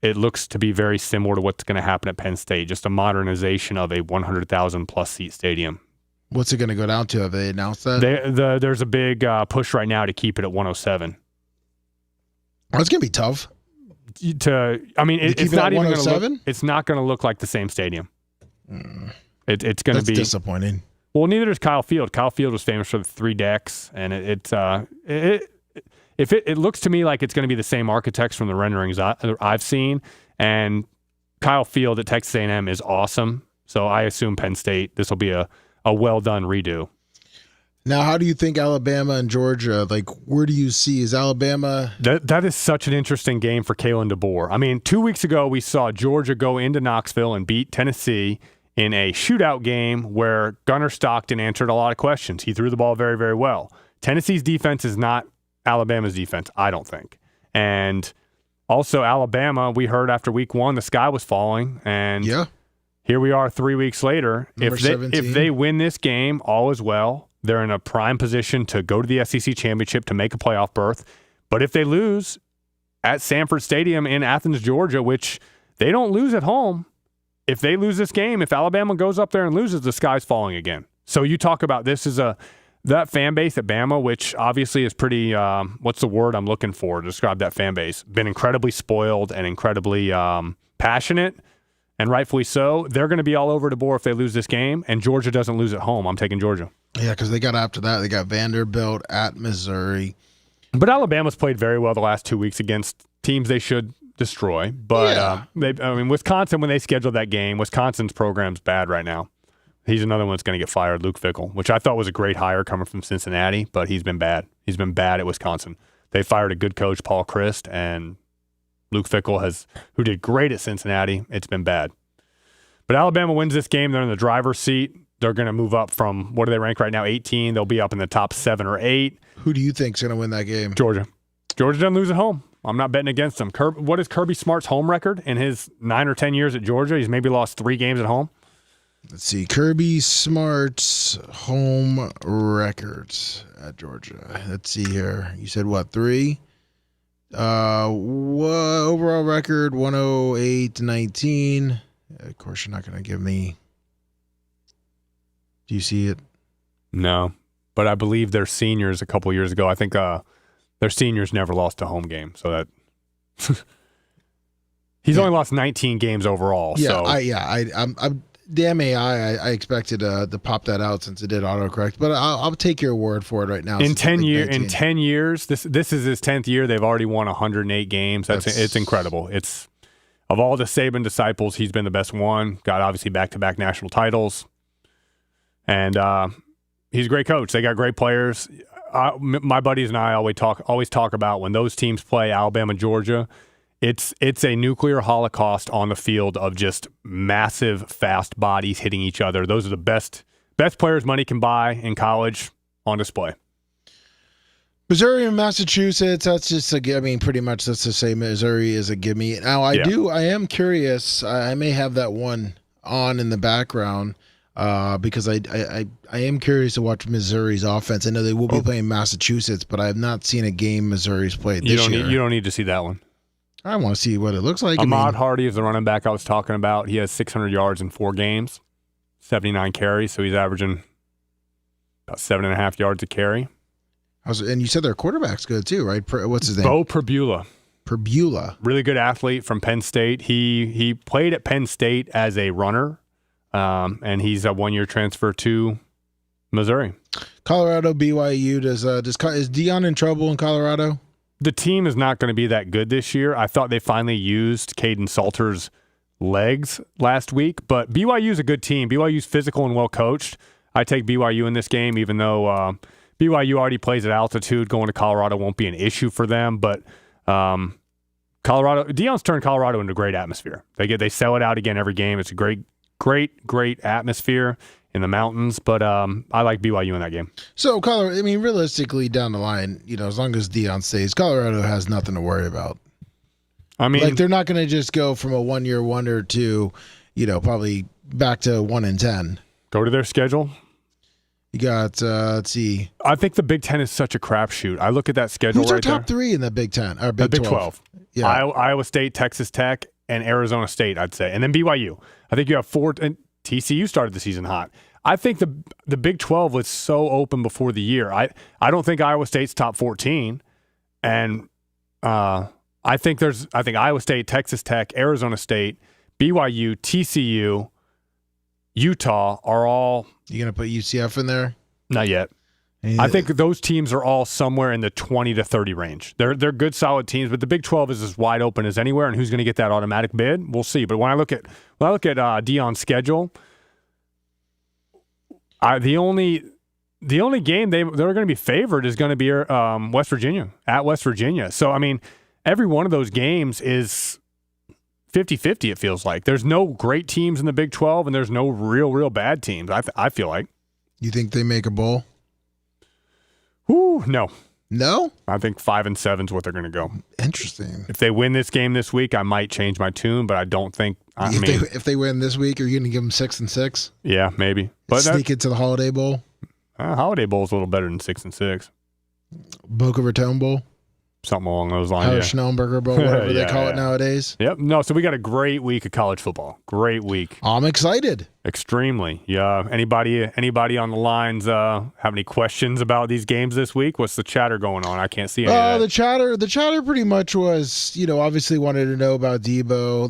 it looks to be very similar to what's going to happen at Penn State, just a modernization of a 100,000-plus seat stadium. What's it going to go down to? Have they announced that? There's a big push right now to keep it at 107. Oh, it's going to be tough. It's not even going to look. It's not going to look like the same stadium. It's going to be disappointing. Well, neither is Kyle Field. Kyle Field was famous for the 3 decks, and it looks to me like it's going to be the same architects from the renderings I've seen, and Kyle Field at Texas A&M is awesome. So I assume Penn State, this will be a well done redo. Now, how do you think Alabama and Georgia, where do you see, is Alabama? That is such an interesting game for Kalen DeBoer. I mean, 2 weeks ago, we saw Georgia go into Knoxville and beat Tennessee in a shootout game where Gunnar Stockton answered a lot of questions. He threw the ball very, very well. Tennessee's defense is not Alabama's defense, I don't think. And also Alabama, we heard after week 1 the sky was falling, and here we are 3 weeks later. If they win this game, all is well. They're in a prime position to go to the SEC championship to make a playoff berth. But if they lose at Sanford Stadium in Athens, Georgia, which they don't lose at home, if they lose this game, if Alabama goes up there and loses, the sky's falling again. So you talk about this is that fan base at Bama, which obviously is pretty, what's the word I'm looking for to describe that fan base? Been incredibly spoiled and incredibly passionate, and rightfully so. They're going to be all over the board if they lose this game, and Georgia doesn't lose at home. I'm taking Georgia. Yeah, because they got after that. They got Vanderbilt at Missouri. But Alabama's played very well the last 2 weeks against teams they should destroy. But Wisconsin, when they scheduled that game, Wisconsin's program's bad right now. He's another one that's going to get fired, Luke Fickell, which I thought was a great hire coming from Cincinnati, but he's been bad. He's been bad at Wisconsin. They fired a good coach, Paul Chryst, and Luke Fickell who did great at Cincinnati. It's been bad. But Alabama wins this game. They're in the driver's seat. They're going to move up from, what do they rank right now, 18? They'll be up in the top 7 or 8. Who do you think's going to win that game? Georgia. Georgia doesn't lose at home. I'm not betting against them. What is Kirby Smart's home record in his 9 or 10 years at Georgia? He's maybe lost 3 games at home. Let's see. Kirby Smart's home records at Georgia. Let's see here. You said what, 3? Overall record 108-19. Of course, you're not going to give me. Do you see it? No, but I believe their seniors a couple years ago. I think their seniors never lost a home game, so that he's only lost 19 games overall. Yeah, so. I'm damn AI. I expected to pop that out since it did autocorrect, but I'll take your word for it right now. In 10 years, this is his 10th year. They've already won 108 games. It's incredible. It's of all the Saban disciples, he's been the best one. Got obviously back-to-back national titles, and he's a great coach. They got great players. My buddies and I always talk about when those teams play Alabama, Georgia. It's a nuclear holocaust on the field of just massive, fast bodies hitting each other. Those are the best players money can buy in college on display. Missouri and Massachusetts, that's just pretty much that's the same. Missouri is a gimme. Now, I am curious. I may have that one on in the background because I am curious to watch Missouri's offense. I know they will be playing Massachusetts, but I have not seen a game Missouri's played this year. You don't need to see that one. I want to see what it looks like. Ahmad Hardy is the running back I was talking about. He has 600 yards in 4 games, 79 carries, so he's averaging about 7.5 yards a carry. And you said their quarterback's good too, right? What's his name? Bo Perbula. Really good athlete from Penn State. He played at Penn State as a runner, and he's a 1-year transfer to Missouri. Colorado, BYU. Is Dion in trouble in Colorado? The team is not going to be that good this year. I thought they finally used Caden Salter's legs last week, but BYU's a good team. BYU's physical and well coached. I take BYU in this game, even though BYU already plays at altitude. Going to Colorado won't be an issue for them, but Dion's turned Colorado into a great atmosphere. They sell it out again every game. It's a great atmosphere in the mountains, but I like BYU in that game. So Colorado, realistically down the line, as long as Dion stays, Colorado has nothing to worry about. They're not going to just go from a 1-year wonder to, probably back to 1-10. Go to their schedule. You got, let's see. I think the Big Ten is such a crapshoot. I look at that schedule right there. Who's our top 3 in the Big Ten? Or Big 12. Yeah. Iowa State, Texas Tech, and Arizona State, I'd say. And then BYU. I think you have 4, and TCU started the season hot. I think the Big 12 was so open before the year. I don't think Iowa State's top 14. And I think Iowa State, Texas Tech, Arizona State, BYU, TCU, Utah are all. You going to put UCF in there? Not yet. I think those teams are all somewhere in the 20 to 30 range. They're good, solid teams, but the Big 12 is as wide open as anywhere, and who's going to get that automatic bid? We'll see. But when I look at Dion's schedule, the only game they're going to be favored is going to be West Virginia, at West Virginia. So, every one of those games is 50-50, it feels like. There's no great teams in the Big 12, and there's no real bad teams, I feel like. You think they make a bowl? No. No? I think 5-7 is what they're going to go. Interesting. If they win this game this week, I might change my tune, but I don't think. If they win this week, are you going to give them 6-6? Yeah, maybe. But sneak it to the Holiday Bowl. Holiday Bowl is a little better than 6-6. Boca Raton Bowl. Something along those lines. Howard Schnellenberger Bowl, whatever they call it nowadays. Yep. No, so we got a great week of college football. Great week. I'm excited. Extremely. Yeah. Anybody on the lines have any questions about these games this week? What's the chatter going on? I can't see any of that. The chatter pretty much was, obviously wanted to know about Debo.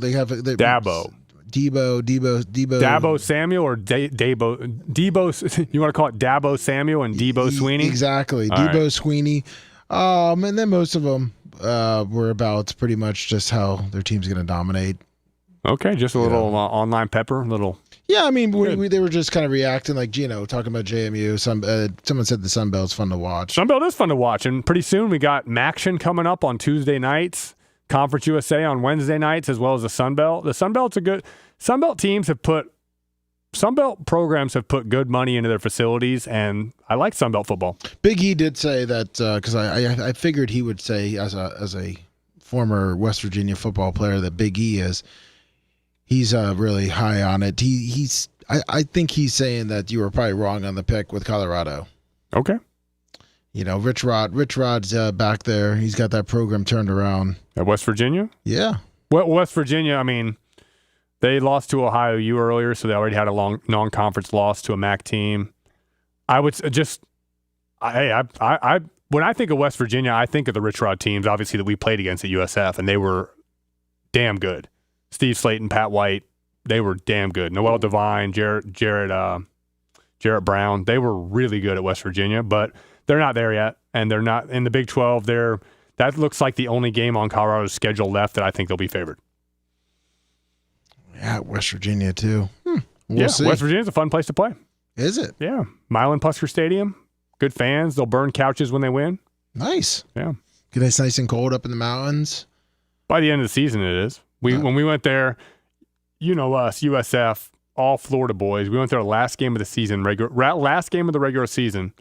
Dabo. Dabo Samuel or Debo? You want to call it Dabo Samuel and Debo Sweeney? Exactly. All Debo Sweeney. And then most of them were about pretty much just how their team's going to dominate. Okay, just a little online pepper, Yeah, I mean, they were just kind of reacting, like, talking about JMU. Someone said the Sun Belt's fun to watch. Sun Belt is fun to watch, and pretty soon we got Maction coming up on Tuesday nights, Conference USA on Wednesday nights, as well as the Sun Belt. The Sun Belt's Sun Belt teams Sun Belt programs have put good money into their facilities, and I like Sun Belt football. Big E did say that because I figured he would say as a former West Virginia football player that Big E he's really high on it. I think he's saying that you were probably wrong on the pick with Colorado. Okay. Rich Rod's back there. He's got that program turned around. At West Virginia? Yeah. Well, West Virginia, I mean, they lost to Ohio U earlier, so they already had a long non-conference loss to a MAC team. I would just, when I think of West Virginia, I think of the Rich Rod teams, obviously, that we played against at USF, and they were damn good. Steve Slayton, Pat White, they were damn good. Noel Devine, Jarrett Brown, they were really good at West Virginia, but they're not there yet, and they're not in the Big 12. That looks like the only game on Colorado's schedule left that I think they'll be favored. Yeah, West Virginia too. We'll see. West Virginia's a fun place to play. Is it? Yeah. Milan Pusker Stadium, good fans. They'll burn couches when they win. Nice. Yeah. It's nice and cold up in the mountains. By the end of the season, it is. When we went there, us, USF, all Florida boys, we went there last game of the season, last game of the regular season.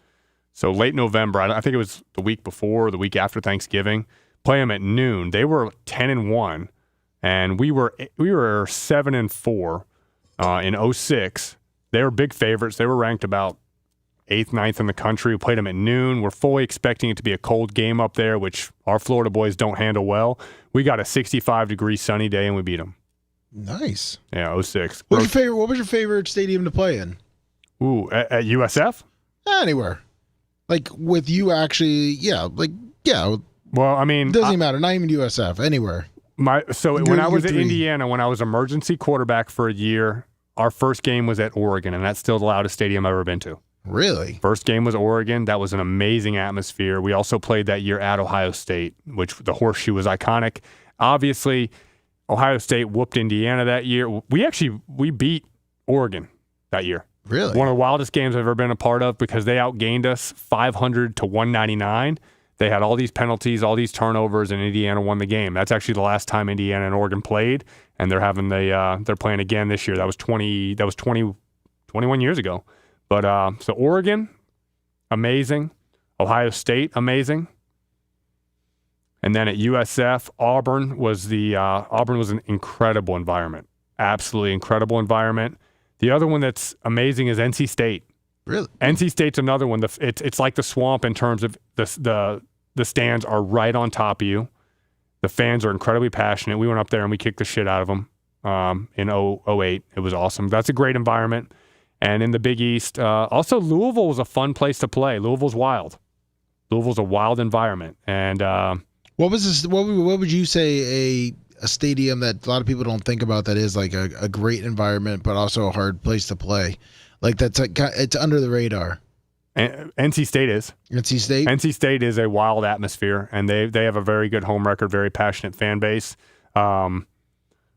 So late November, I think it was the week before or the week after Thanksgiving. Play them at noon. They were 10-1, and we were 7-4 in 06. They were big favorites. They were ranked about 8th, 9th in the country. We played them at noon. We're fully expecting it to be a cold game up there, which our Florida boys don't handle well. We got a 65-degree sunny day, and we beat them. Nice. Yeah, 06. What was your favorite stadium to play in? Ooh, at USF? Anywhere. Like with you actually, yeah. Well, I mean, doesn't even matter. Not even USF. Anywhere. When I was at Indiana, when I was emergency quarterback for a year, our first game was at Oregon, and that's still the loudest stadium I've ever been to. Really? First game was Oregon. That was an amazing atmosphere. We also played that year at Ohio State, which the horseshoe was iconic. Obviously, Ohio State whooped Indiana that year. We beat Oregon that year. Really? One of the wildest games I've ever been a part of because they outgained us 500 to 199. They had all these penalties, all these turnovers, and Indiana won the game. That's actually the last time Indiana and Oregon played, and they're playing again this year. That was 21 years ago. But so Oregon, amazing. Ohio State, amazing. And then at USF, Auburn was an incredible environment, absolutely incredible environment. The other one that's amazing is NC State. Really? NC State's another one. It's like the swamp in terms of the stands are right on top of you. The fans are incredibly passionate. We went up there and we kicked the shit out of them in 08. It was awesome. That's a great environment. And in the Big East, also Louisville was a fun place to play. Louisville's wild. Louisville's a wild environment. And what would you say a stadium that a lot of people don't think about that is like a great environment, but also a hard place to play? Like it's under the radar. NC State is. NC State? NC State is a wild atmosphere, and they have a very good home record, very passionate fan base.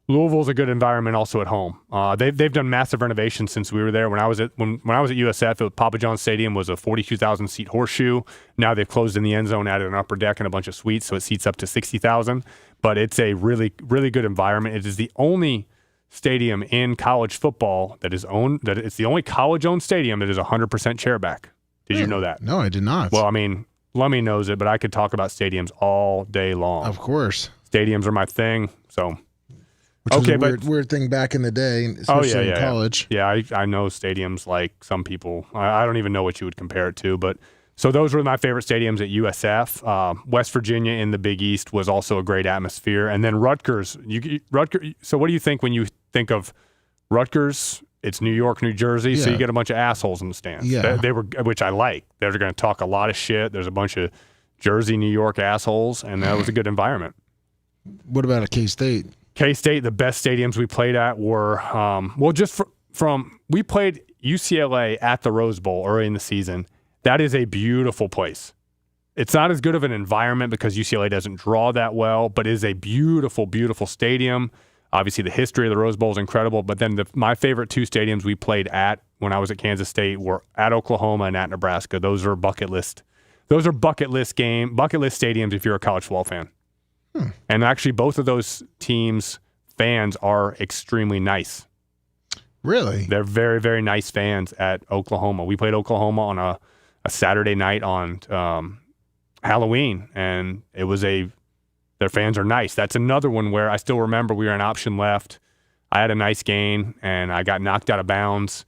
Louisville's a good environment also at home. They've done massive renovations since we were there. When I was at USF, Papa John's Stadium was a 42,000 seat horseshoe. Now they've closed in the end zone, added an upper deck and a bunch of suites, so it seats up to 60,000. But it's a really, really good environment. It is the only stadium in college football it's the only college-owned stadium that is 100% chairback. Did you know that? No, I did not. Well, I mean, Lummy knows it, but I could talk about stadiums all day long. Of course. Stadiums are my thing, so. Which was a weird thing back in the day, especially in college. Yeah, I know stadiums like some people. I don't even know what you would compare it to, but so those were my favorite stadiums at USF. West Virginia in the Big East was also a great atmosphere, and then Rutgers. So what do you think when you think of Rutgers? It's New York, New Jersey, so you get a bunch of assholes in the stands. Yeah, they were, which I like. They're going to talk a lot of shit. There's a bunch of Jersey, New York assholes, and that was a good environment. What about at K-State? K-State, the best stadiums we played at were, we played UCLA at the Rose Bowl early in the season. That is a beautiful place. It's not as good of an environment because UCLA doesn't draw that well, but it is a beautiful, beautiful stadium. Obviously, the history of the Rose Bowl is incredible, but then my favorite two stadiums we played at when I was at Kansas State were at Oklahoma and at Nebraska. Those are bucket list stadiums if you're a college football fan. And actually, both of those teams' fans are extremely nice. Really? They're very, very nice fans at Oklahoma. We played Oklahoma on a Saturday night on Halloween, and their fans are nice. That's another one where I still remember we were in option left. I had a nice gain, and I got knocked out of bounds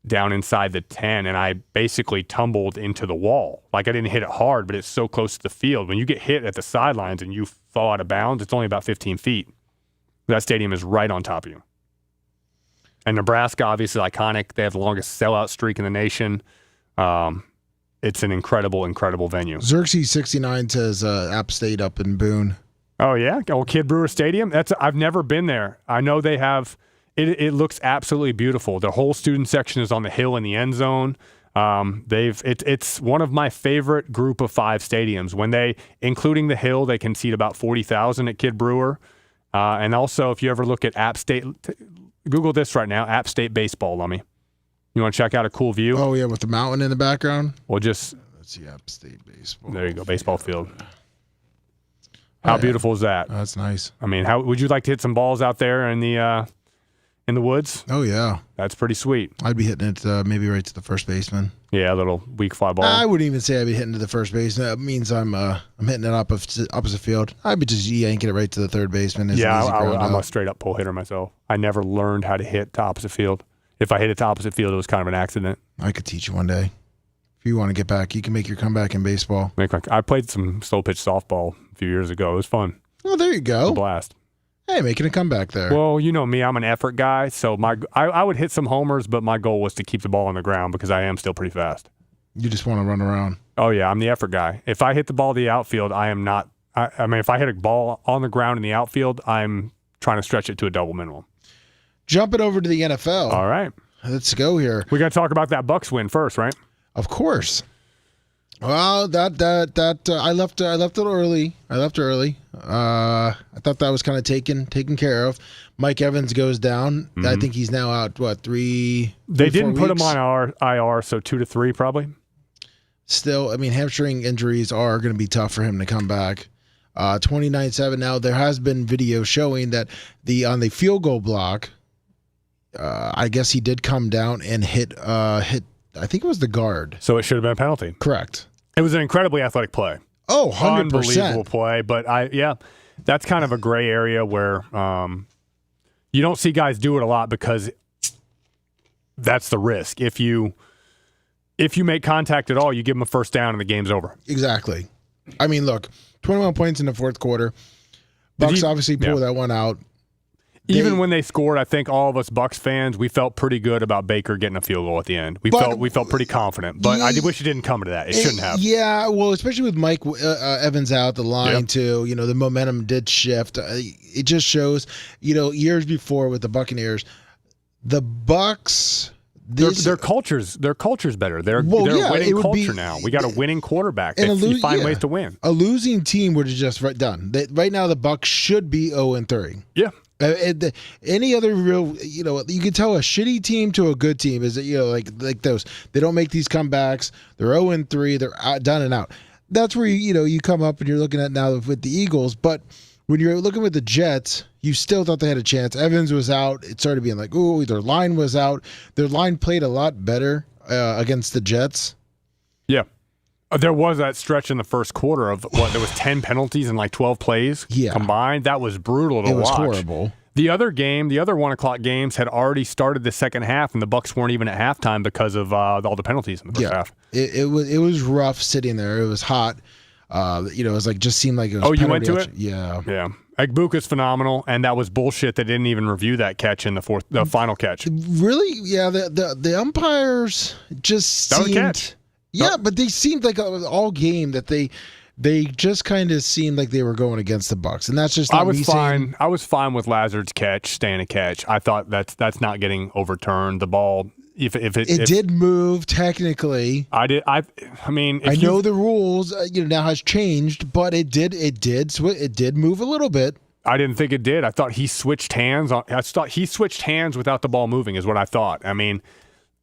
down inside the 10, and I basically tumbled into the wall. Like, I didn't hit it hard, but it's so close to the field. When you get hit at the sidelines and you fall out of bounds, it's only about 15 feet. That stadium is right on top of you. And Nebraska, obviously iconic. They have the longest sellout streak in the nation. It's an incredible, incredible venue. Xerxes 69 says App State up in Boone. Oh, yeah? Old Kid Brewer Stadium? I've never been there. I know they have... It looks absolutely beautiful. The whole student section is on the hill in the end zone. It's one of my favorite group of 5 stadiums. Including the hill, they can seat about 40,000 at Kid Brewer. And also, if you ever look at App State, Google this right now, App State baseball, Lummy. You want to check out a cool view? Oh, yeah, with the mountain in the background? Well, let's see, App State baseball. There you go, baseball field. How beautiful is that? Oh, that's nice. I mean, how would you like to hit some balls out there in the woods? Oh, yeah. That's pretty sweet. I'd be hitting it maybe right to the first baseman. Yeah, a little weak fly ball. I wouldn't even say I'd be hitting to the first baseman. That means I'm hitting it opposite field. I'd be just yanking it right to the third baseman. I'm a straight up pull hitter myself. I never learned how to hit to opposite field. If I hit it to opposite field, it was kind of an accident. I could teach you one day. If you want to get back, you can make your comeback in baseball. I played some slow pitch softball a few years ago. It was fun. Well, there you go. It was a blast. Hey, making a comeback there. Well, you know me, I'm an effort guy, so I would hit some homers, but my goal was to keep the ball on the ground because I am still pretty fast. You just want to run around. Oh, yeah, I'm the effort guy. If I hit the ball to the outfield, I am not – if I hit a ball on the ground in the outfield, I'm trying to stretch it to a double minimum. Jumping over to the NFL. All right. Let's go here. We got to talk about that Bucs win first, right? Of course. Well, I left it early. I thought that was kind of taken care of. Mike Evans goes down. Mm-hmm. I think he's now out. What, 3? They didn't put him on IR, so 2 to 3 probably. Still, I mean, hamstring injuries are going to be tough for him to come back. 29-7 now. There has been video showing that on the field goal block, I guess he did come down and hit. I think it was the guard. So it should have been a penalty. Correct. It was an incredibly athletic play. Oh, 100%. Unbelievable play. But that's kind of a gray area where you don't see guys do it a lot because that's the risk. If you make contact at all, you give them a first down and the game's over. Exactly. I mean, look, 21 points in the fourth quarter. Bucs obviously pulled that one out. Even when they scored, I think all of us Bucs fans, we felt pretty good about Baker getting a field goal at the end. We felt pretty confident, but I wish it didn't come to that. It shouldn't have. Yeah, well, especially with Mike Evans out the line too. You know, the momentum did shift. It just shows. You know, years before with the Buccaneers, the Bucs. Their culture's better. They're a winning culture now. We got a winning quarterback. You find ways to win. A losing team would have just done. Right now, the Bucs should be 0-3. Yeah. Any other real, you know, you can tell a shitty team to a good team is that, you know, like those, they don't make these comebacks. They're 0-3. They're done and out. That's where you come up and you're looking at now with the Eagles. But when you're looking with the Jets, you still thought they had a chance. Evans was out. It started being like, ooh, their line was out. Their line played a lot better against the Jets. Yeah. There was that stretch in the first quarter of there was 10 penalties in like 12 plays combined. That was brutal to watch. It was horrible. The other 1 o'clock games had already started the second half, and the Bucs weren't even at halftime because of all the penalties in the first half. It was rough sitting there. It was hot. It was like just seemed like it was. Oh, you went to it? Yeah. Egbuka's phenomenal, and that was bullshit. They didn't even review that catch in the final catch. Really? Yeah. The umpires just seemed. That was a catch. Yeah, but they seemed like all game that they just kind of seemed like they were going against the Bucs, and that's just not me saying. I was fine with Lazard's catch staying a catch. I thought that's not getting overturned. The ball, if it did move technically. I mean, I know the rules now has changed, but it did move a little bit. I didn't think it did. I thought he switched hands. I thought he switched hands without the ball moving. Is what I thought. I mean,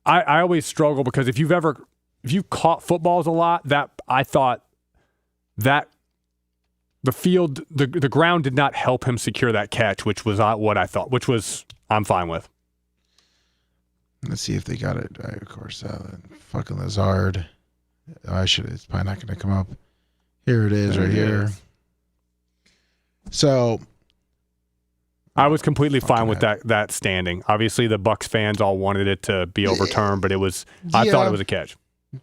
I always struggle because if you've caught footballs a lot, that I thought that the field, the ground did not help him secure that catch, which was what I thought, which was I'm fine with. Let's see if they got it. Of course, fucking Lazard. It's probably not going to come up. Here it is, right here. So I was completely fine with that standing. Obviously, the Bucs fans all wanted it to be overturned, but I thought it was a catch.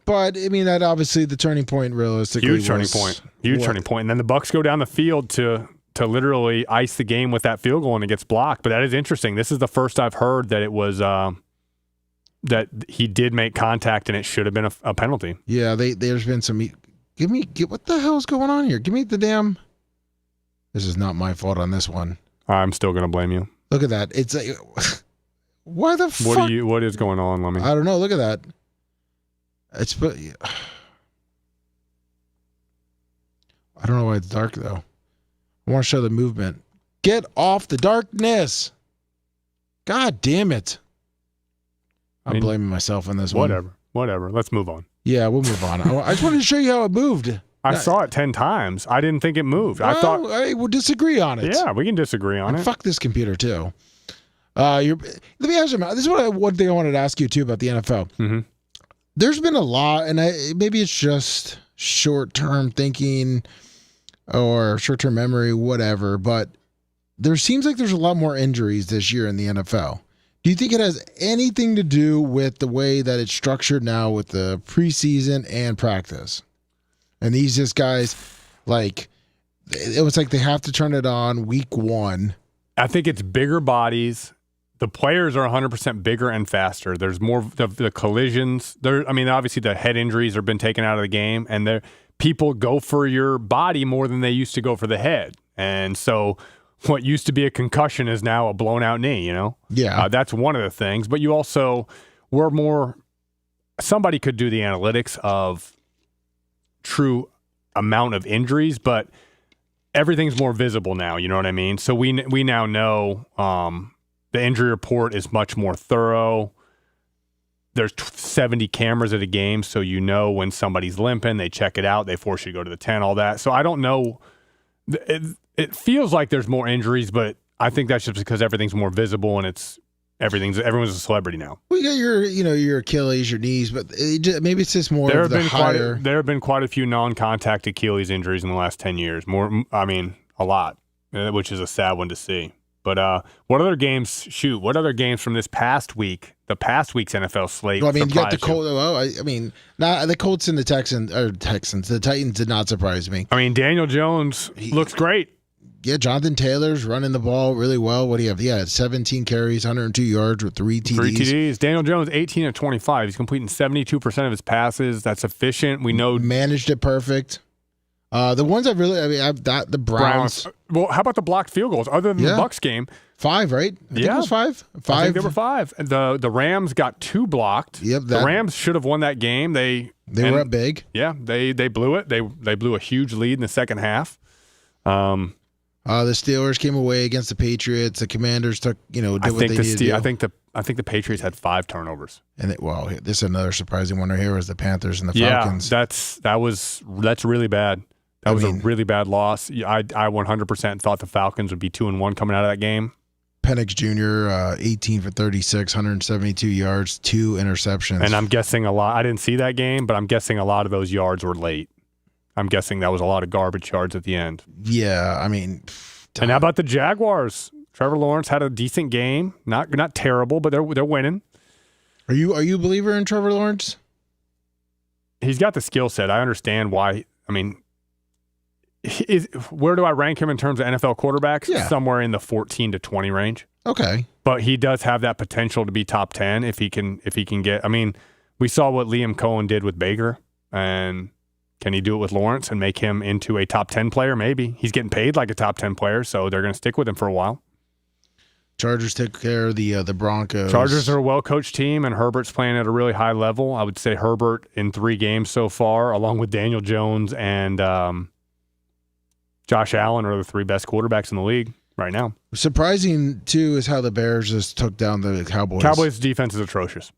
But I mean, that obviously the turning point realistically. Huge turning point, and then the Bucs go down the field to literally ice the game with that field goal, and it gets blocked. But that is interesting. This is the first I've heard that it was that he did make contact, and it should have been a penalty. Yeah, there's been some. What the hell is going on here? Give me the damn. This is not my fault on this one. I'm still gonna blame you. Look at that. It's like, why the fuck? What is going on, Lummy? I don't know. Look at that. I don't know why it's dark though. I want to show the movement. Get off the darkness. God damn it. I'm blaming myself on this one. Whatever. Let's move on. Yeah, we'll move on. I just wanted to show you how it moved. I saw it 10 times. I didn't think it moved. Well, I thought we'll disagree on it. Yeah, we can disagree on it. Fuck this computer too. Let me ask you. This is one thing I wanted to ask you too about the NFL. Mm-hmm. There's been a lot, and maybe it's just short-term thinking or short-term memory, whatever, but there seems like there's a lot more injuries this year in the NFL. Do you think it has anything to do with the way that it's structured now with the preseason and practice? And these just guys, like, it was like they have to turn it on week one. I think it's bigger bodies. The players are 100% bigger and faster. There's more of the collisions. Obviously the head injuries have been taken out of the game, and people go for your body more than they used to go for the head. And so what used to be a concussion is now a blown out knee, Yeah. That's one of the things. But you also were more – somebody could do the analytics of true amount of injuries, but everything's more visible now, you know what I mean? So we now know the injury report is much more thorough. There's 70 cameras at a game, so you know when somebody's limping, they check it out, they force you to go to the tent, all that. So I don't know. It feels like there's more injuries, but I think that's just because everything's more visible and everyone's a celebrity now. Well, you got your Achilles, your knees, but maybe it's just more there of the higher. There have been quite a few non-contact Achilles injuries in the last 10 years. A lot, which is a sad one to see. But what other games from this past week, the past week's NFL slate? Well, you got the Colts. Not the Colts and the Texans. The Titans did not surprise me. Daniel Jones looks great. Yeah, Jonathan Taylor's running the ball really well. What do you have? Yeah, 17 carries, 102 yards with 3 TDs. 3 TDs. Daniel Jones, 18 of 25. He's completing 72% of his passes. That's efficient. We know managed it perfect. The ones the Browns. Well, how about the blocked field goals? Other than the Bucs game, 5, right? I think it was 5. I think there were 5. The Rams got 2 blocked. Yep. The Rams should have won that game. They were up big. Yeah, they blew it. They blew a huge lead in the second half. The Steelers came away against the Patriots. The Commanders did what they needed to do. I think the Patriots had 5 turnovers. And this is another surprising one right here was the Panthers and the Falcons. Yeah, that's really bad. That was a really bad loss. I 100% thought the Falcons would be 2-1 coming out of that game. Penix Jr., 18 for 36, 172 yards, 2 interceptions. And I'm guessing a lot. I didn't see that game, but I'm guessing a lot of those yards were late. I'm guessing that was a lot of garbage yards at the end. Yeah, I mean. And how about the Jaguars? Trevor Lawrence had a decent game. Not terrible, but they're winning. Are you a believer in Trevor Lawrence? He's got the skill set. I understand why. I mean, where do I rank him in terms of NFL quarterbacks? Yeah. Somewhere in the 14 to 20 range. Okay. But he does have that potential to be top 10 if he can get. I mean, we saw what Liam Cohen did with Baker, and can he do it with Lawrence and make him into a top 10 player? Maybe. He's getting paid like a top 10 player, so they're going to stick with him for a while. Chargers take care of the Broncos. Chargers are a well-coached team, and Herbert's playing at a really high level. I would say Herbert in 3 games so far, along with Daniel Jones and Josh Allen, are the 3 best quarterbacks in the league right now. Surprising, too, is how the Bears just took down the Cowboys. Cowboys' defense is atrocious.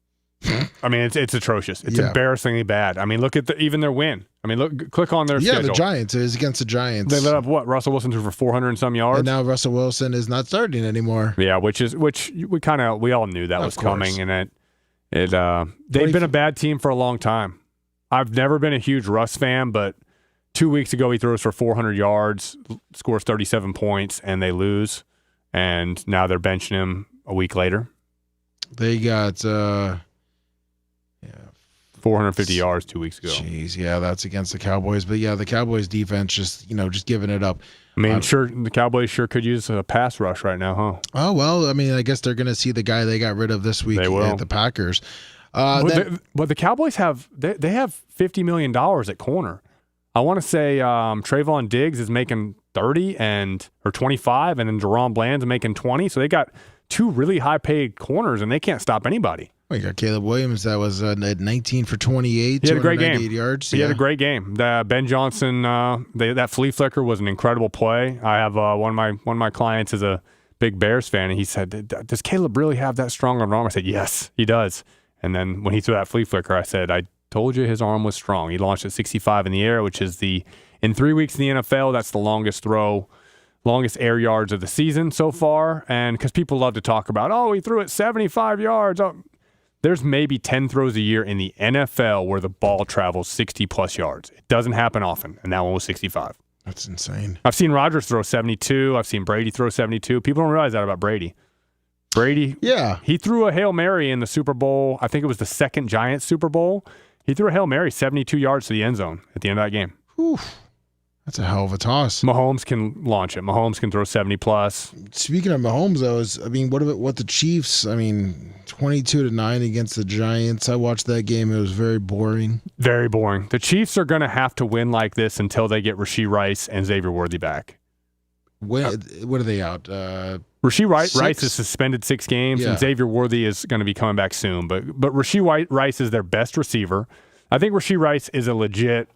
I mean, it's atrocious. It's embarrassingly bad. I mean, look at even their win. I mean, click on their schedule. Yeah, the Giants. It was against the Giants. They let up what? Russell Wilson threw for 400 and some yards. And now Russell Wilson is not starting anymore. Yeah, which we all knew that was coming, and they've been a bad team for a long time. I've never been a huge Russ fan, but 2 weeks ago he throws for 400 yards, scores 37 points, and they lose. And now they're benching him a week later. They got 450 yards 2 weeks ago. Jeez, yeah, that's against the Cowboys. But yeah, the Cowboys defense just giving it up. I mean, the Cowboys sure could use a pass rush right now, huh? Oh, well, I mean, I guess they're going to see the guy they got rid of this week at the Packers. But the Cowboys have they have $50 million at corner. I want to say Trayvon Diggs is making 30 or 25, and then Deron Bland's making 20. So they got 2 really high-paid corners, and they can't stop anybody. Well, you got Caleb Williams that was at 19 for 28, he had a great game. Yards. He had a great game. Ben Johnson, that flea flicker was an incredible play. I have one of my clients is a big Bears fan, and he said, "Does Caleb really have that strong of an arm?" I said, "Yes, he does." And then when he threw that flea flicker, I said, "I told you his arm was strong." He launched at 65 in the air, which is in 3 weeks in the NFL, that's the longest air yards of the season so far. And because people love to talk about, he threw it 75 yards. There's maybe 10 throws a year in the NFL where the ball travels 60-plus yards. It doesn't happen often, and that one was 65. That's insane. I've seen Rodgers throw 72. I've seen Brady throw 72. People don't realize that about Brady. He threw a Hail Mary in the Super Bowl. I think it was the second Giants Super Bowl. He threw a Hail Mary 72 yards to the end zone at the end of that game. Whew. That's a hell of a toss. Mahomes can launch it. Mahomes can throw 70-plus. Speaking of Mahomes, what the Chiefs? 22-9 against the Giants. I watched that game. It was very boring. Very boring. The Chiefs are going to have to win like this until they get Rashee Rice and Xavier Worthy back. What are they out? Rashee Rice is suspended 6 games, and Xavier Worthy is going to be coming back soon. But Rashee Rice is their best receiver. I think Rashee Rice is a legit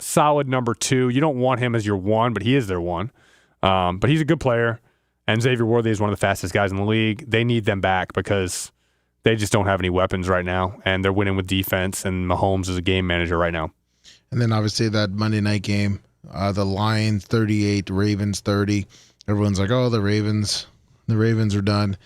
solid number 2. You don't want him as your 1, but he is their 1. But he's a good player, and Xavier Worthy is one of the fastest guys in the league. They need them back because they just don't have any weapons right now, and they're winning with defense, and Mahomes is a game manager right now. And then obviously that Monday night game, the Lions 38, Ravens 30. Everyone's like, the Ravens are done,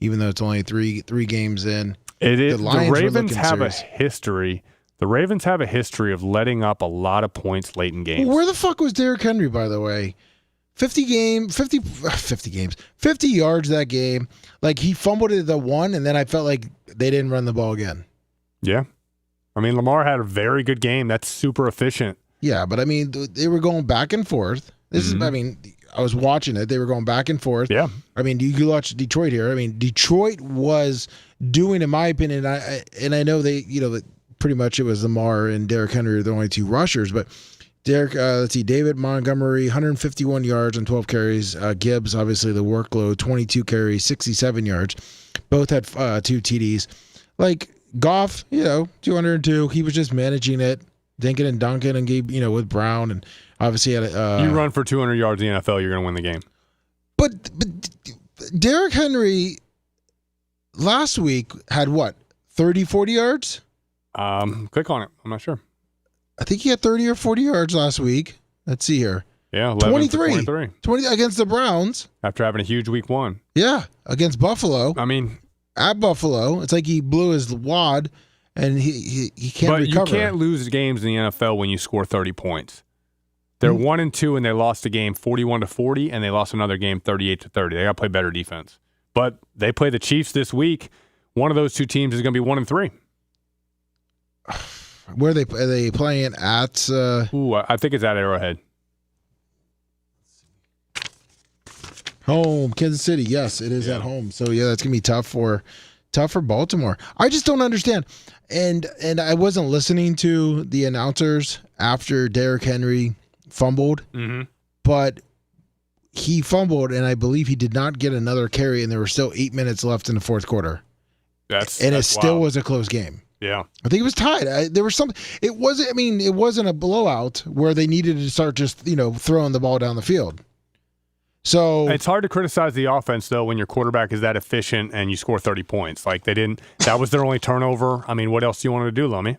even though it's only three games in. It is. The Ravens have a history. The Ravens have a history of letting up a lot of points late in games. Well, where the fuck was Derrick Henry, by the way? 50 yards that game. Like, he fumbled it at 1, and then I felt like they didn't run the ball again. Yeah. Lamar had a very good game. That's super efficient. Yeah, but they were going back and forth. I was watching it. They were going back and forth. Yeah. You watch Detroit here. Detroit was doing, in my opinion, I know they, that pretty much it was Lamar and Derrick Henry are the only 2 rushers, but David Montgomery, 151 yards and 12 carries. Gibbs, obviously the workload, 22 carries, 67 yards. Both had 2 TDs. Like, Goff, 202. He was just managing it, dinking and dunking, and gave, with Brown, and obviously had you run for 200 yards in the NFL, you're going to win the game. But Derrick Henry last week had what, 30, 40 yards? Click on it. I'm not sure. I think he had 30 or 40 yards last week. Let's see here. Yeah, 23 20 against the Browns. After having a huge week 1. Yeah, against Buffalo. I mean, at Buffalo, it's like he blew his wad, and he can't recover. But you can't lose games in the NFL when you score 30 points. They're 1-2, and they lost a game 41-40, and they lost another game 38-30. They got to play better defense. But they play the Chiefs this week. One of those two teams is going to be 1-3. Where are they playing it at? I think it's at Arrowhead. Home, Kansas City. Yes, it is at home. So yeah, that's gonna be tough for Baltimore. I just don't understand. And I wasn't listening to the announcers after Derrick Henry fumbled, but he fumbled, and I believe he did not get another carry, and there were still 8 minutes left in the fourth quarter. It still was a close game. Yeah, I think it was tied. There was something. It wasn't. I mean, it wasn't a blowout where they needed to start just throwing the ball down the field. So it's hard to criticize the offense though when your quarterback is that efficient and you score 30 points. Like they didn't. That was their only turnover. I mean, what else do you want to do, Lummy?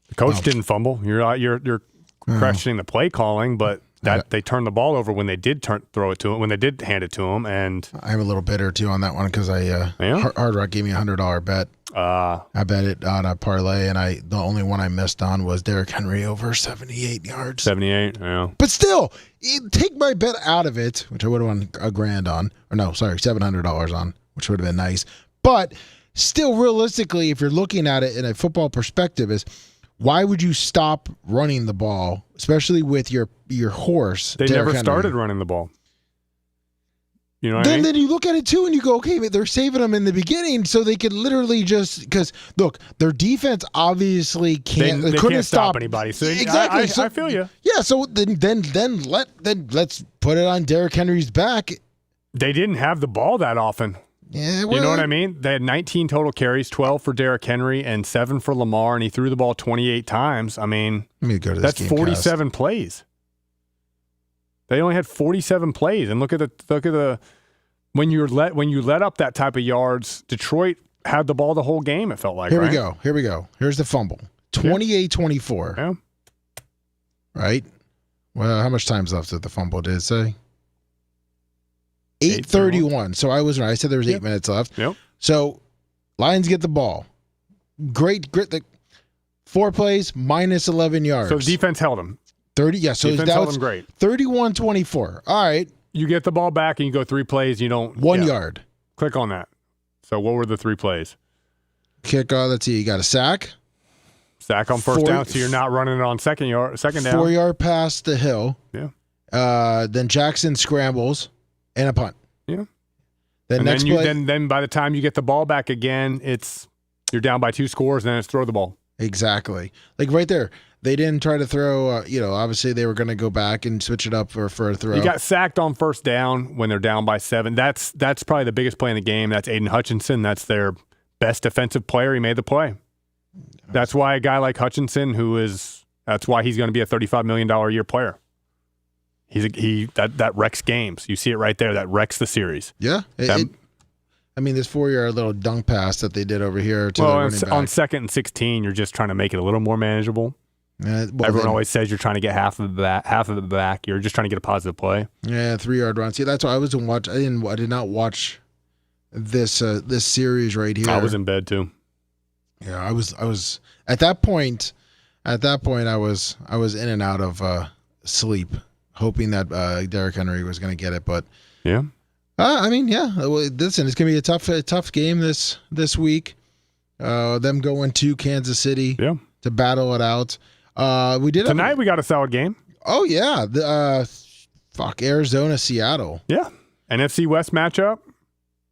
The coach didn't fumble. You're questioning the play calling, but they turned the ball over when they did throw it to him, when they did hand it to him. And I'm a little bitter too on that one because Hard Rock gave me $100 bet. I bet it on a parlay, and the only one I missed on was Derrick Henry over 78 yards. 78, yeah. But still, take my bet out of it, which I would have won $1,000 on, or no, sorry, $700 on, which would have been nice. But still, realistically, if you're looking at it in a football perspective, is why would you stop running the ball, especially with your horse? They Derrick never Henry. started running the ball. You know what I mean? Then you look at it too, and you go, okay, but they're saving them in the beginning, so they could literally because look, their defense obviously can't. They couldn't can't stop anybody. So exactly. I feel you. Yeah. So then let's put it on Derrick Henry's back. They didn't have the ball that often. Yeah, you know what I mean? They had 19 total carries, 12 for Derrick Henry and 7 for Lamar, and he threw the ball 28 times. I mean, let me go to this. That's 47 plays. They only had 47 plays, and look at the when you let up that type of yards, Detroit had the ball the whole game. It felt like. Here we go. Here's the fumble. 28-24. Yeah. Right. Well, how much time's left at the fumble? Did it say? 8:31. So I was right. I said there was 8 minutes left. Yep. So Lions get the ball. Great. 4 plays, minus 11 yards. So the defense held them. 30. Yeah. So defense that held was them great. 31-24. All right. You get the ball back and you go 3 plays. You don't 1 yard. Click on that. So what were the 3 plays? Kick off. Let's see. You got a sack. Sack on first down, so you're not running it on second down. 4-yard pass to Hill. Yeah. Then Jackson scrambles and a punt. Yeah. Then next play. Then by the time you get the ball back again, you're down by 2 scores, and then it's throw the ball. Exactly. Like right there. They didn't try to throw, obviously they were going to go back and switch it up for a throw. You got sacked on first down when they're down by 7. That's probably the biggest play in the game. That's Aiden Hutchinson. That's their best defensive player. He made the play. That's why a guy like Hutchinson, that's why he's going to be a $35 million a year player. That wrecks games. You see it right there. That wrecks the series. Yeah. This 4-yard little dunk pass that they did over here to the running back. On 2nd and 16, you're just trying to make it a little more manageable. Everyone always says you're trying to get half of the back. You're just trying to get a positive play. Yeah, 3-yard run. See, that's why I wasn't watch. I did not watch this series right here. I was in bed too. Yeah, I was at that point. I was in and out of sleep, hoping that Derrick Henry was going to get it. But yeah, listen, it's going to be a tough game this week. Them going to Kansas City to battle it out. We got a solid game. Oh yeah, Arizona, Seattle. Yeah, NFC West matchup.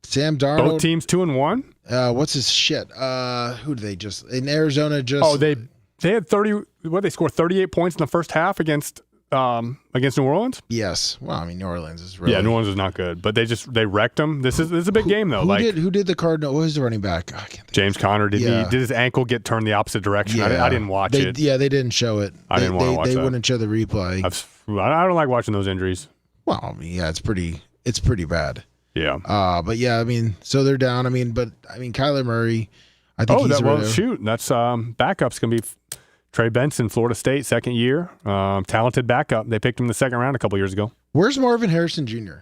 Sam Darnold. Both teams 2-1. What's his shit? Who did they just in Arizona? They had 30. What they scored 38 points in the first half against New Orleans. Yes. Well, I mean New Orleans is really New Orleans is not good, but they wrecked them. This is a big game though. Who did the Cardinal? What was the running back? I can't think James Conner did his ankle get turned the opposite direction? Yeah. I didn't watch it. Yeah, they didn't show it. I didn't want to watch it. They wouldn't show the replay. I don't like watching those injuries. Well, I mean, yeah, it's pretty bad. Yeah. But yeah, I mean, so they're down. Kyler Murray. I think he's shoot. That's backup's gonna be Trey Benson, Florida State, second year. Talented backup. They picked him in the second round a couple years ago. Where's Marvin Harrison Jr.?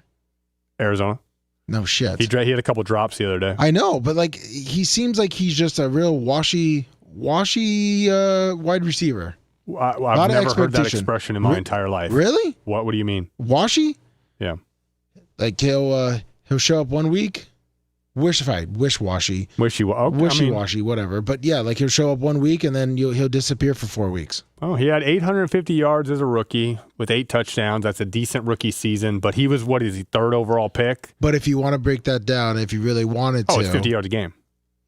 Arizona. No shit. He had a couple drops the other day. I know, but like he seems like he's just a real washy wide receiver. I've never heard that expression in my entire life. Really? What do you mean? Washy? Yeah. Like he'll show up one week. Wishy-washy, whatever. But yeah, like he'll show up one week and then he'll disappear for 4 weeks. Oh, he had 850 yards as a rookie with 8 touchdowns. That's a decent rookie season. But he was, third overall pick? But if you want to break that down, if you really wanted to. Oh, it's 50 yards a game.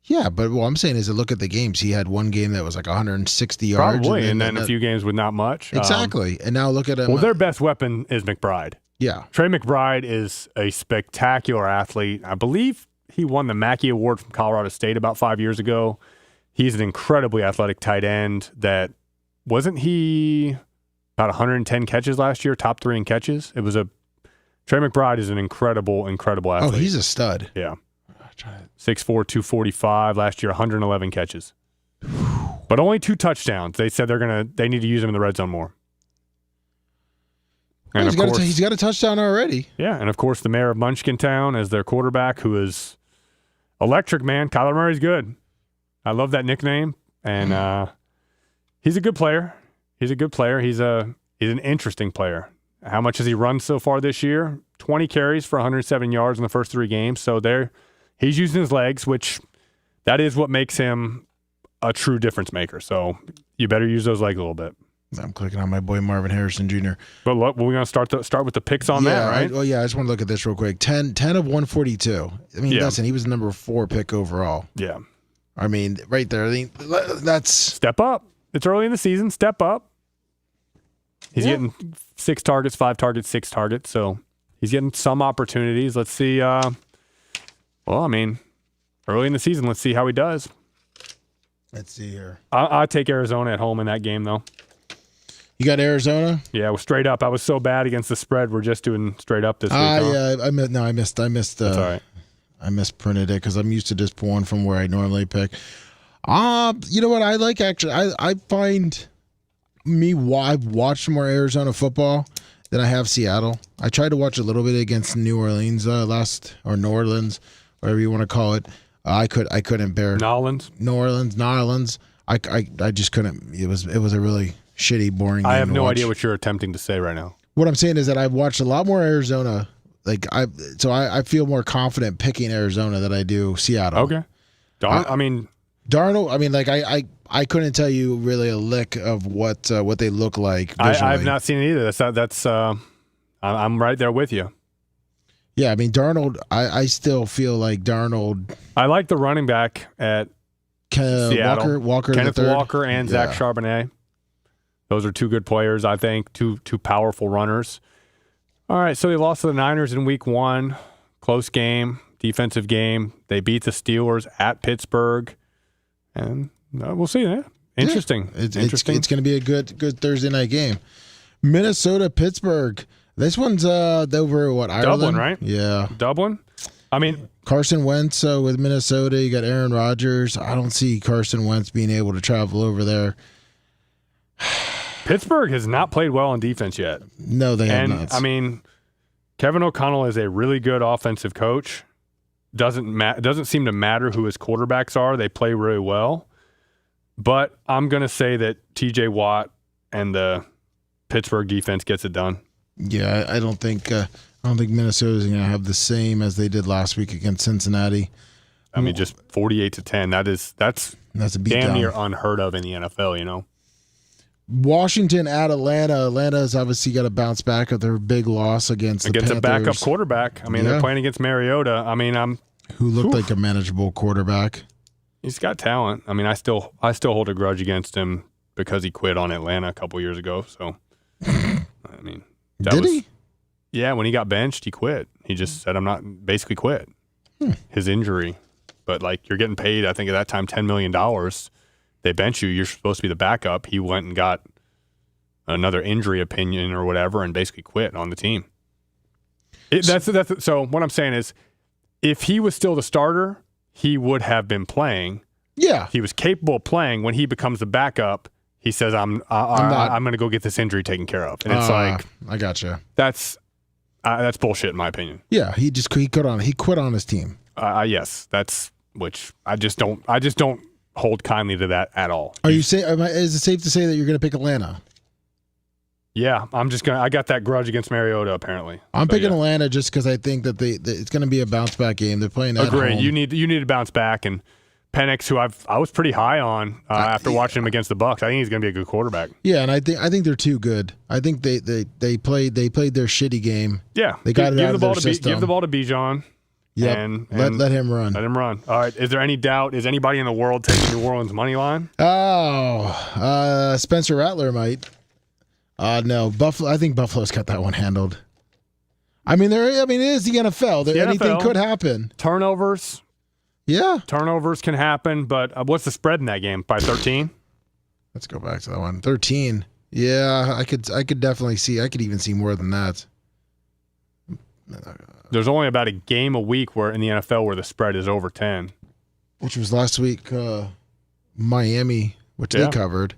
Yeah, but what I'm saying is look at the games. He had one game that was like 160 yards. Probably, and then a few games with not much. Exactly. And now look at him. Well, their best weapon is McBride. Yeah. Trey McBride is a spectacular athlete. I believe he won the Mackey Award from Colorado State about 5 years ago. He's an incredibly athletic tight end that wasn't he about 110 catches last year, top 3 in catches. Trey McBride is an incredible athlete. Oh, he's a stud. Yeah. 6'4", 245 last year, 111 catches. But only 2 touchdowns. They said they need to use him in the red zone more. And he's got a touchdown already. Yeah, and of course the mayor of Munchkintown as their quarterback, who is electric, man. Kyler Murray's good. I love that nickname, and he's a good player. He's an interesting player. How much has he run so far this year? 20 carries for 107 yards in the first 3 games. So he's using his legs, which that is what makes him a true difference maker. So you better use those legs a little bit. I'm clicking on my boy Marvin Harrison Jr. But look, we're going to start with the picks on that, right? I just want to look at this real quick. 10 of 142. I mean, listen, he was the number 4 pick overall. Yeah. I mean, right there. That's step up. It's early in the season. Step up. He's getting 6 targets, 5 targets, 6 targets. So he's getting some opportunities. Let's see. Early in the season, let's see how he does. Let's see here. I take Arizona at home in that game, though. You got Arizona? Yeah, we're straight up. I was so bad against the spread. We're just doing straight up this week. Yeah, I missed. That's all right. I misprinted it because I'm used to just pulling from where I normally pick. You know what I like actually? I find I've watched more Arizona football than I have Seattle. I tried to watch a little bit against New Orleans New Orleans, whatever you want to call it. I couldn't bear New Orleans. I just couldn't. It was a really shitty, boring game. I have no idea what you're attempting to say right now. What I'm saying is that I've watched a lot more Arizona. I feel more confident picking Arizona than I do Seattle. Okay. Darnold. I couldn't tell you really a lick of what they look like visually. I've not seen it either. That's I'm right there with you. Yeah, I mean Darnold. I still feel like Darnold. I like the running back at Seattle. Walker, Kenneth III. Walker and Zach Charbonnet. Those are 2 good players, I think. Two powerful runners. All right, so they lost to the Niners in week 1. Close game, defensive game. They beat the Steelers at Pittsburgh. And we'll see. Yeah. Interesting. Yeah, it's going to be a good Thursday night game. Minnesota, Pittsburgh. This one's over Ireland? Dublin, right? Yeah. Dublin? Carson Wentz with Minnesota. You got Aaron Rodgers. I don't see Carson Wentz being able to travel over there. Pittsburgh has not played well on defense yet. No, they have not. Kevin O'Connell is a really good offensive coach. Doesn't seem to matter who his quarterbacks are. They play really well. But I'm going to say that TJ Watt and the Pittsburgh defense gets it done. Yeah, I don't think Minnesota's going to have the same as they did last week against Cincinnati. Just 48-10. That's a beat damn down. near unheard of in the NFL, you know. Washington at Atlanta. Atlanta's obviously got to bounce back of their big loss against the Panthers. A backup quarterback. They're playing against Mariota. Who looked like a manageable quarterback. He's got talent. I still hold a grudge against him because he quit on Atlanta a couple years ago. So, did he? Yeah, when he got benched, he quit. He just said, basically quit. His injury. But, you're getting paid, I think at that time, $10 million. They bench you. You're supposed to be the backup. He went and got another injury opinion or whatever and basically quit on the team. So what I'm saying is if he was still the starter, he would have been playing. Yeah. He was capable of playing. When he becomes the backup, he says, I'm going to go get this injury taken care of. And it's like, I gotcha. That's bullshit in my opinion. Yeah, he quit on his team. Yes, that's which I just don't hold kindly to that at all. Is it safe to say that you're going to pick Atlanta? Yeah, I got that grudge against Mariota apparently. I'm picking Atlanta just because I think that it's going to be a bounce back game. They're playing at home. You need to bounce back, and Penix, who I was pretty high on after watching him against the Bucs, I think he's going to be a good quarterback. Yeah, and I think they're too good. I think they played their shitty game. Yeah, they got it out of their system. Give the ball to Bijan. Yeah, and let him run. Let him run. All right. Is there any doubt? Is anybody in the world taking New Orleans money line? Oh, Spencer Rattler might. No, Buffalo. I think Buffalo's got that one handled. I mean, it is the NFL. Anything could happen. Turnovers. Yeah, turnovers can happen. But what's the spread in that game? By 13. Let's go back to that one. 13. Yeah, I could definitely see. I could even see more than that. There's only about a game a week in the NFL where the spread is over 10. Which was last week, Miami, which they covered.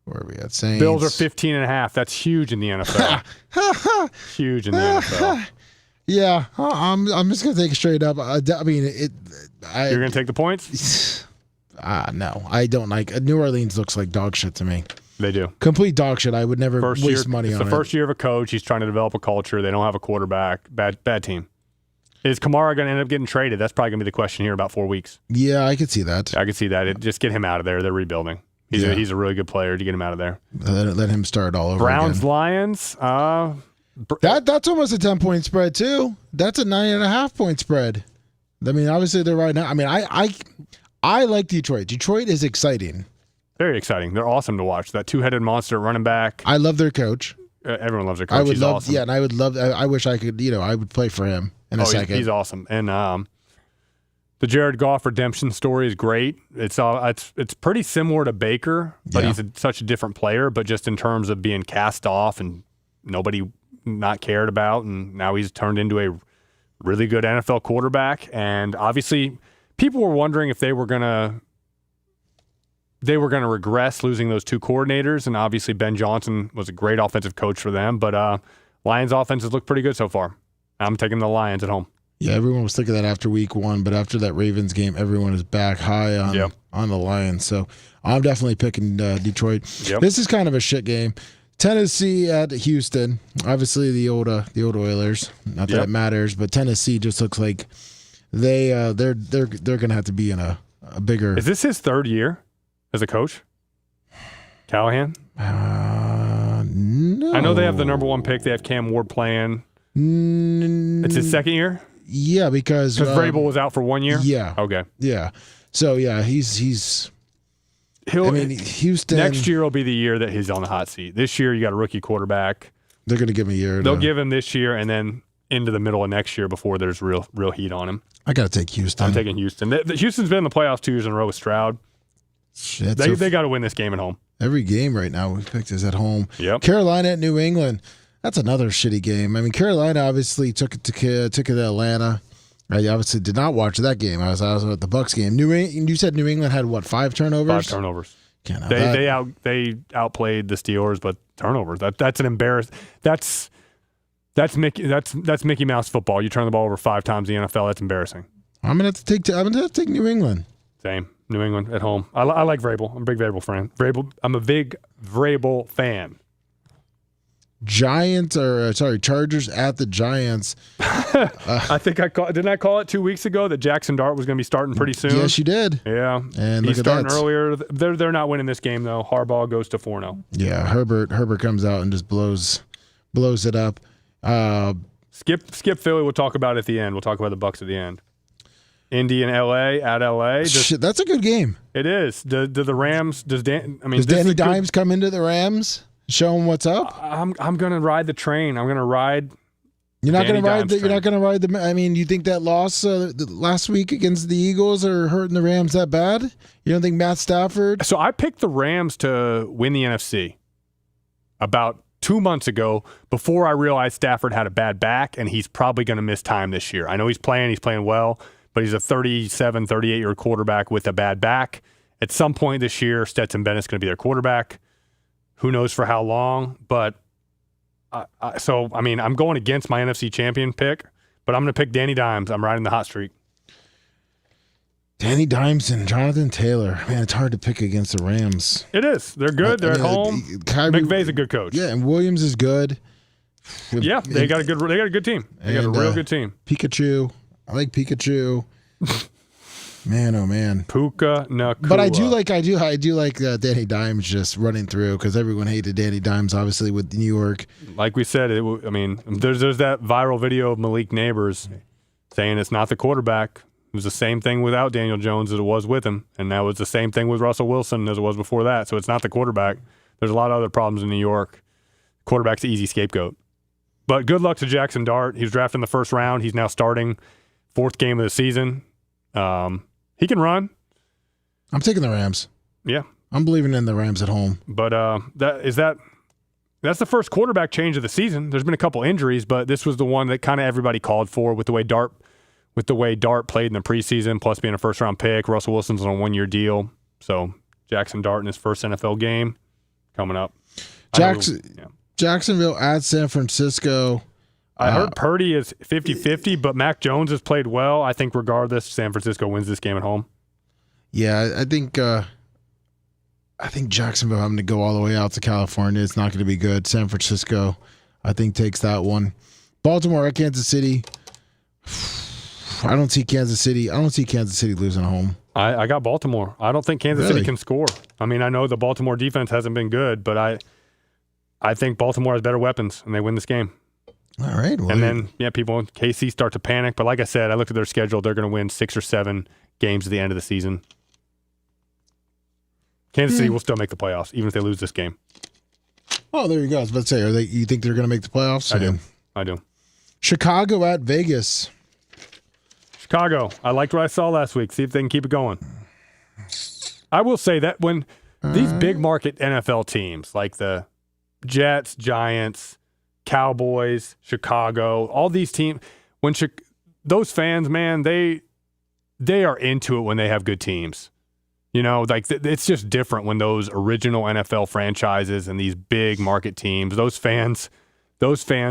Where are we at? Saints. Bills are 15.5. That's huge in the NFL. Huge in the NFL. Yeah, I'm just gonna take it straight up. I mean, you're gonna take the points? No, I don't like. New Orleans looks like dog shit to me. They do. Complete dog shit. I would never waste money on it. It's the first year of a coach. He's trying to develop a culture. They don't have a quarterback. Bad team. Is Kamara going to end up getting traded? That's probably going to be the question here in about 4 weeks. Yeah, I could see that. I could see that. Just get him out of there. They're rebuilding. He's a really good player to get him out of there. Let him start all over Browns, again. Lions. That's almost a 10-point spread, too. That's a 9.5-point spread. I mean, obviously, they're right now. I mean, I like Detroit. Detroit is exciting. Very exciting. They're awesome to watch. That two-headed monster running back. I love their coach. Everyone loves their coach. He's awesome. Yeah, and I would love. I wish I could. I would play for him in a second. He's awesome. And the Jared Goff redemption story is great. It's pretty similar to Baker, but he's such a different player. But just in terms of being cast off and nobody not cared about, and now he's turned into a really good NFL quarterback. And obviously, people were wondering if they were gonna regress losing those two coordinators, and obviously Ben Johnson was a great offensive coach for them. But Lions offenses look pretty good so far. I'm taking the Lions at home. Yeah, everyone was thinking that after week 1, but after that Ravens game, everyone is back high on the Lions. So I'm definitely picking Detroit. Yep. This is kind of a shit game. Tennessee at Houston. Obviously the old Oilers. Not that it matters, but Tennessee just looks like they're gonna have to be in a bigger. Is this his third year as a coach? Callahan? No. I know they have the number 1 pick. They have Cam Ward playing. It's his second year? Yeah, because Vrabel was out for 1 year? Yeah. Okay. Yeah. So, yeah, Houston. Next year will be the year that he's on the hot seat. This year, you got a rookie quarterback. They're going to give him a year. They'll give him this year and then into the middle of next year before there's real heat on him. I got to take Houston. I'm taking Houston. Houston's been in the playoffs 2 years in a row with Stroud. Shit, they got to win this game at home. Every game right now we picked is at home. Yep. Carolina at New England. That's another shitty game. I mean, Carolina obviously took it to Atlanta. I obviously did not watch that game. I was at the Bucs game. You said New England had what, 5 turnovers? 5 turnovers. They outplayed the Steelers, but turnovers. That's an embarrassment. That's Mickey Mouse football. You turn the ball over 5 times in the NFL. That's embarrassing. I'm gonna have to take New England. Same. New England at home. I like Vrabel. I'm a big Vrabel fan. I'm a big Vrabel fan. Chargers at the Giants. I think didn't I call it 2 weeks ago that Jackson Dart was going to be starting pretty soon? Yes, you did. Yeah, and he's starting earlier. They're not winning this game though. Harbaugh goes to 4-0. Yeah, Herbert comes out and just blows it up. Skip Philly. We'll talk about it at the end. We'll talk about the Bucs at the end. Indy and LA at LA. Shit, that's a good game. It is. Do the Rams? Does Danny Dimes come into the Rams? Show them what's up. I'm gonna ride the train. I'm gonna ride. You're not gonna ride. You're not gonna ride the. I mean, you think that loss last week against the Eagles are hurting the Rams that bad? You don't think Matt Stafford? So I picked the Rams to win the NFC about 2 months ago before I realized Stafford had a bad back and he's probably going to miss time this year. I know he's playing well, but he's a 37, 38-year-old quarterback with a bad back. At some point this year, Stetson Bennett's going to be their quarterback. Who knows for how long? But I'm going against my NFC champion pick, but I'm going to pick Danny Dimes. I'm riding the hot streak. Danny Dimes and Jonathan Taylor. Man, it's hard to pick against the Rams. It is. They're good. They're at home. McVay's a good coach. Yeah, and Williams is good. Yeah, they got a good team. They got a real good team. Pikachu. I like Pikachu. Man, oh man. Puka Nakua. But I do like Danny Dimes just running through because everyone hated Danny Dimes, obviously, with New York. Like we said, there's that viral video of Malik Neighbors saying it's not the quarterback. It was the same thing without Daniel Jones as it was with him, and that was the same thing with Russell Wilson as it was before that. So it's not the quarterback. There's a lot of other problems in New York. Quarterback's the easy scapegoat. But good luck to Jackson Dart. He was drafted in the first round. He's now starting 4th game of the season. He can run. I'm taking the Rams. Yeah. I'm believing in the Rams at home. But that's the first quarterback change of the season. There's been a couple injuries, but this was the one that kind of everybody called for with the way Dart played in the preseason, plus being a first-round pick. Russell Wilson's on a 1-year deal. So Jackson Dart in his first NFL game coming up. Jacksonville at San Francisco. I heard Purdy is 50-50, but Mac Jones has played well. I think regardless, San Francisco wins this game at home. Yeah, I think Jacksonville having to go all the way out to California, it's not going to be good. San Francisco, I think, takes that one. Baltimore at Kansas City. I don't see Kansas City losing at home. I got Baltimore. I don't think Kansas City can score. I mean, I know the Baltimore defense hasn't been good, but I think Baltimore has better weapons, and they win this game. All right. Well, and then, people in KC start to panic. But like I said, I looked at their schedule. They're going to win 6 or 7 games at the end of the season. Kansas City will still make the playoffs, even if they lose this game. Oh, there you go. I was about to say, you think they're going to make the playoffs? I do. Chicago at Vegas. Chicago. I liked what I saw last week. See if they can keep it going. I will say that when these big market NFL teams like the Jets, Giants, Cowboys, Chicago, all these teams, those fans, man, they are into it when they have good teams. It's just different when those original NFL franchises and these big market teams, those fans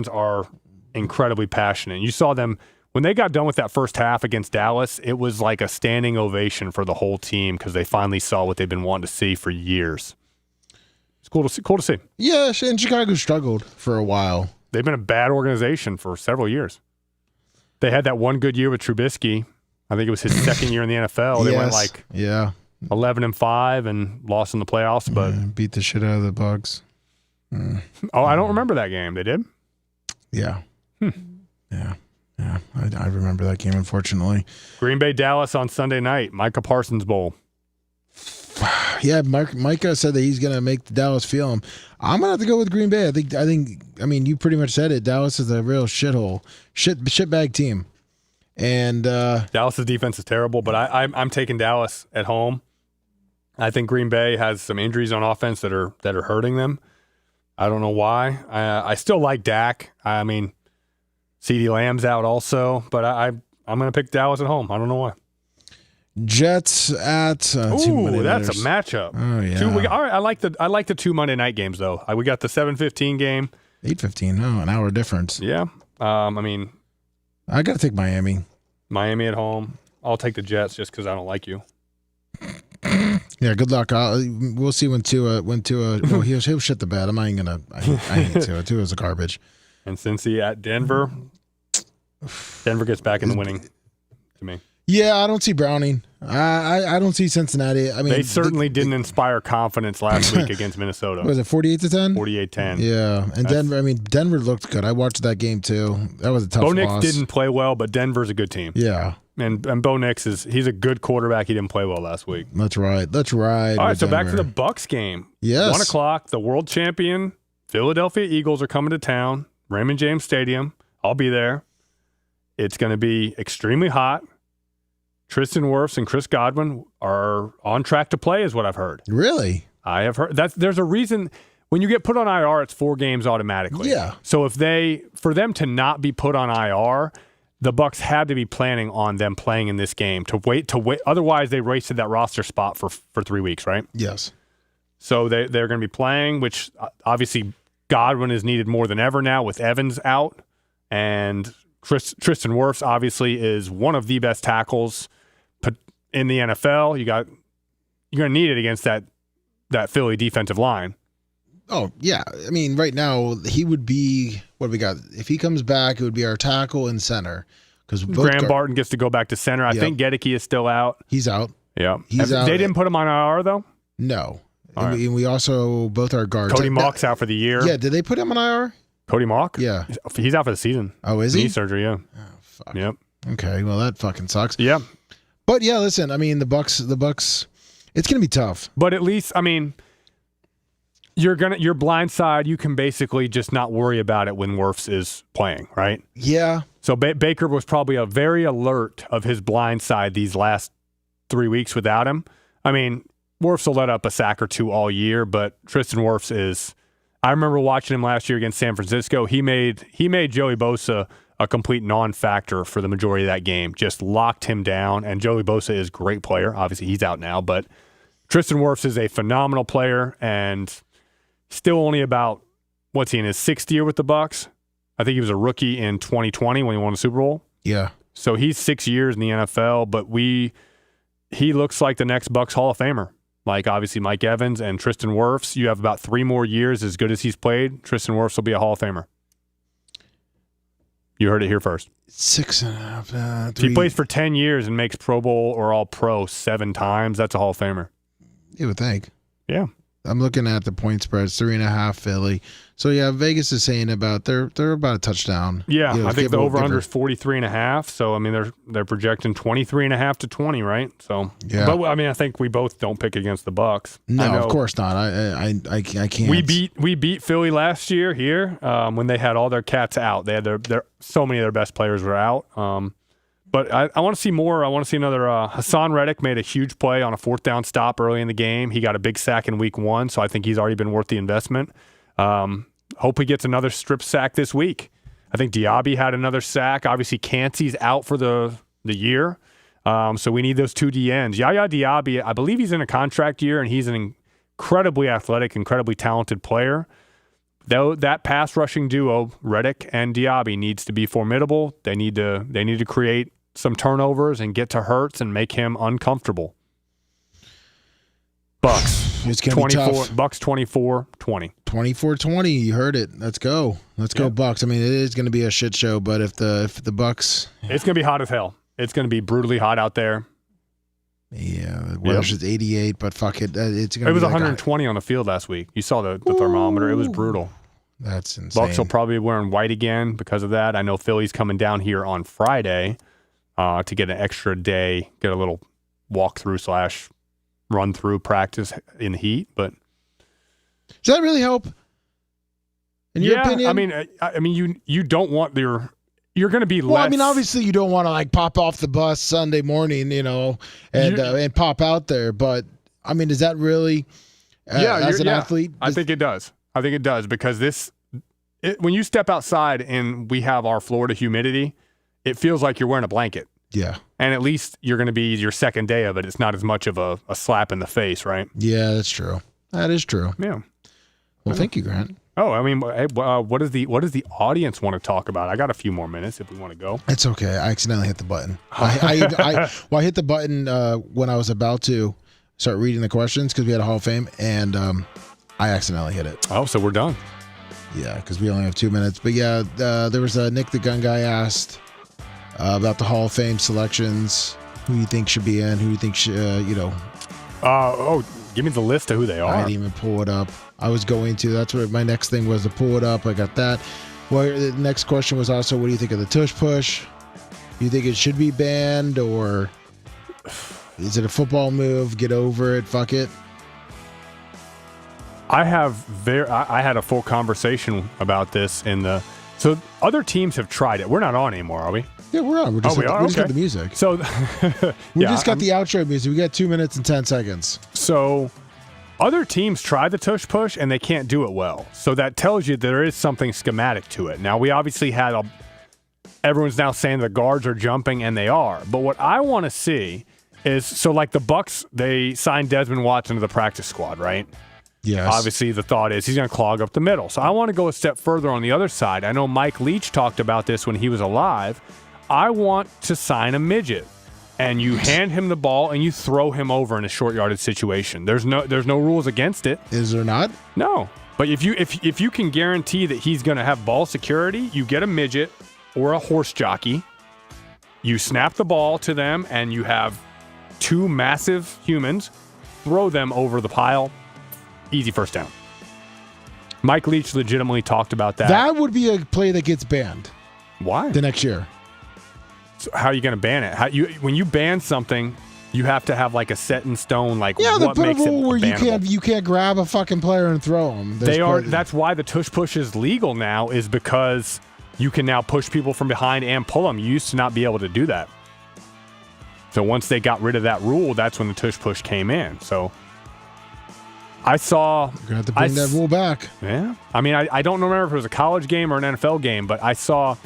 are incredibly passionate. And you saw them when they got done with that first half against Dallas, it was like a standing ovation for the whole team because they finally saw what they've been wanting to see for years. It's cool to see. Yeah, and Chicago struggled for a while. They've been a bad organization for several years. They had that one good year with Trubisky. I think it was his second year in the NFL. They went 11-5 and lost in the playoffs, but beat the shit out of the Bucs. Oh, I don't remember that game. They did? Yeah. Yeah. I remember that game, unfortunately. Green Bay, Dallas on Sunday night. Micah Parsons Bowl. Yeah, Micah said that he's going to make Dallas feel him. I'm going to have to go with Green Bay. I mean, you pretty much said it. Dallas is a real shithole, shitbag team. And Dallas's defense is terrible, but I'm taking Dallas at home. I think Green Bay has some injuries on offense that are hurting them. I don't know why. I still like Dak. I mean, CeeDee Lamb's out also, but I'm going to pick Dallas at home. I don't know why. Jets at ooh, that's a matchup. Oh yeah. All right, I like the 2 Monday night games though. We got the 7:15 game. 8:15. Oh, an hour difference. Yeah. I mean, I got to take Miami. Miami at home. I'll take the Jets just because I don't like you. Yeah, good luck. We'll see when Tua. Well, he'll shit the bed. I'm not even gonna. I hate Tua. Tua's a garbage. And Cincy at Denver. Denver gets back in the winning to me. Yeah, I don't see Browning. I don't see Cincinnati. I mean, they certainly didn't inspire confidence last week against Minnesota. Was it 48-10? 48-10. Yeah, and Denver. I mean, Denver looked good. I watched that game too. That was a tough loss. Bo Nix didn't play well, but Denver's a good team. Yeah, and Bo Nix he's a good quarterback. He didn't play well last week. That's right. All right, so back to the Bucs game. Yes, 1:00. The world champion Philadelphia Eagles are coming to town. Raymond James Stadium. I'll be there. It's going to be extremely hot. Tristan Wirfs and Chris Godwin are on track to play, is what I've heard. Really? I have heard. There's a reason. When you get put on IR, it's 4 games automatically. Yeah. So for them to not be put on IR, the Bucs had to be planning on them playing in this game to wait. Otherwise, they wasted that roster spot for 3 weeks, right? Yes. So they're going to be playing, which obviously Godwin is needed more than ever now with Evans out. And Tristan Wirfs obviously is one of the best tackles in the NFL. You're going to need it against that Philly defensive line. Oh, yeah. I mean, right now, he would be, what do we got? If he comes back, it would be our tackle and center. Because Graham Barton gets to go back to center. I think Gedeke is still out. He's out. Yeah. He's out. They didn't put him on IR, though? No. And we also, both our guards. Cody Mock's out for the year. Yeah, did they put him on IR? Cody Mock? Yeah. He's out for the season. Oh, is he? Knee surgery, yeah. Oh, fuck. Yep. Okay, well, that fucking sucks. Yeah. But, yeah, listen, I mean, the Bucs, it's going to be tough. But at least, I mean, your blind side, you can basically just not worry about it when Wirfs is playing, right? Yeah. So Baker was probably a very alert of his blind side these last 3 weeks without him. I mean, Wirfs will let up a sack or two all year, but Tristan Wirfs is. I remember watching him last year against San Francisco. He made Joey Bosa a complete non-factor for the majority of that game. Just locked him down, and Joey Bosa is a great player. Obviously, he's out now, but Tristan Wirfs is a phenomenal player and still only about, what's he, in his 6th year with the Bucs? I think he was a rookie in 2020 when he won the Super Bowl. Yeah. So he's 6 years in the NFL, but he looks like the next Bucs Hall of Famer. Like, obviously, Mike Evans and Tristan Wirfs. You have about 3 more years as good as he's played. Tristan Wirfs will be a Hall of Famer. You heard it here first. 6.5. If he plays for 10 years and makes Pro Bowl or All-Pro 7 times, that's a Hall of Famer. You would think. Yeah. I'm looking at the point spreads, 3.5 Philly. So yeah, Vegas is saying about they're about a touchdown. Yeah, I think the over/under is 43.5. So I mean they're projecting 23.5 to 20, right? So yeah. But I mean I think we both don't pick against the Bucs. No, of course not. I can't. We beat Philly last year here when they had all their cats out. They had their so many of their best players were out. But I want to see more. I want to see another. Hassan Reddick made a huge play on a 4th down stop early in the game. He got a big sack in week 1, so I think he's already been worth the investment. Hope he gets another strip sack this week. I think Diaby had another sack. Obviously, Cansey's out for the year, so we need those 2 DNs. Yaya Diaby, I believe he's in a contract year, and he's an incredibly athletic, incredibly talented player. Though that pass rushing duo, Reddick and Diaby, needs to be formidable. They need to create some turnovers and get to Hurts and make him uncomfortable. Bucs. It's going to be tough. Bucs 24-20. 24-20. You heard it. Let's go. Let's go Bucs. I mean, it is going to be a shit show, but if the Bucs, it's going to be hot as hell. It's going to be brutally hot out there. Yeah, Welsh is 88, but fuck it. It's going to be. It was 120 on the field last week. You saw the thermometer. It was brutal. That's insane. Bucs will probably be wearing white again because of that. I know Philly's coming down here on Friday to get an extra day, get a little walkthrough / run through practice in the heat. But does that really help? In your opinion? I mean, you don't want you're going to be less. Well, I mean, obviously you don't want to like pop off the bus Sunday morning, and pop out there. But I mean, is that really as an athlete? I think it does. I think it does because when you step outside and we have our Florida humidity, it feels like you're wearing a blanket. Yeah. And at least you're going to be your second day of it. It's not as much of a slap in the face, right? Yeah, that's true. That is true. Yeah. Well, thank you, Grant. Oh, I mean, what does the audience want to talk about? I got a few more minutes if we want to go. It's okay. I accidentally hit the button. I hit the button when I was about to start reading the questions because we had a Hall of Fame, and I accidentally hit it. Oh, so we're done. Yeah, because we only have 2 minutes. But yeah, there was Nick the Gun Guy asked about the Hall of Fame selections. Who you think should be in? Who you think should, give me the list of who they are. I didn't even pull it up. I was going to. That's what my next thing was, to pull it up. I got that. Well, the next question was also, what do you think of the tush push? Do you think it should be banned, or is it a football move? Get over it. Fuck it. I had a full conversation about this so other teams have tried it. We're not on anymore, are we? Yeah, we're on. We just got the music. So we just got the outro music. We got 2 minutes and 10 seconds. So other teams try the tush push and they can't do it well. So that tells you there is something schematic to it. Now we obviously had everyone's now saying the guards are jumping, and they are. But what I want to see is, so like the Bucks, they signed Desmond Watson to the practice squad, right? Yes. Obviously, the thought is he's going to clog up the middle. So I want to go a step further on the other side. I know Mike Leach talked about this when he was alive. I want to sign a midget, and you hand him the ball and you throw him over in a short yardage situation. There's no rules against it. Is there not? No. But if you can guarantee that he's going to have ball security, you get a midget or a horse jockey. You snap the ball to them, and you have two massive humans. Throw them over the pile. Easy first down. Mike Leach legitimately talked about that. That would be a play that gets banned. Why? The next year. So how are you going to ban it? When you ban something, you have to have like a set in stone, like what put makes a rule it where bannable. you can't grab a fucking player and throw him. That's why the tush push is legal now, is because you can now push people from behind and pull them. You used to not be able to do that. So once they got rid of that rule, that's when the tush push came in. So I saw. You're gonna have to bring that rule back. Yeah, I mean, I don't remember if it was a college game or an NFL game, but I saw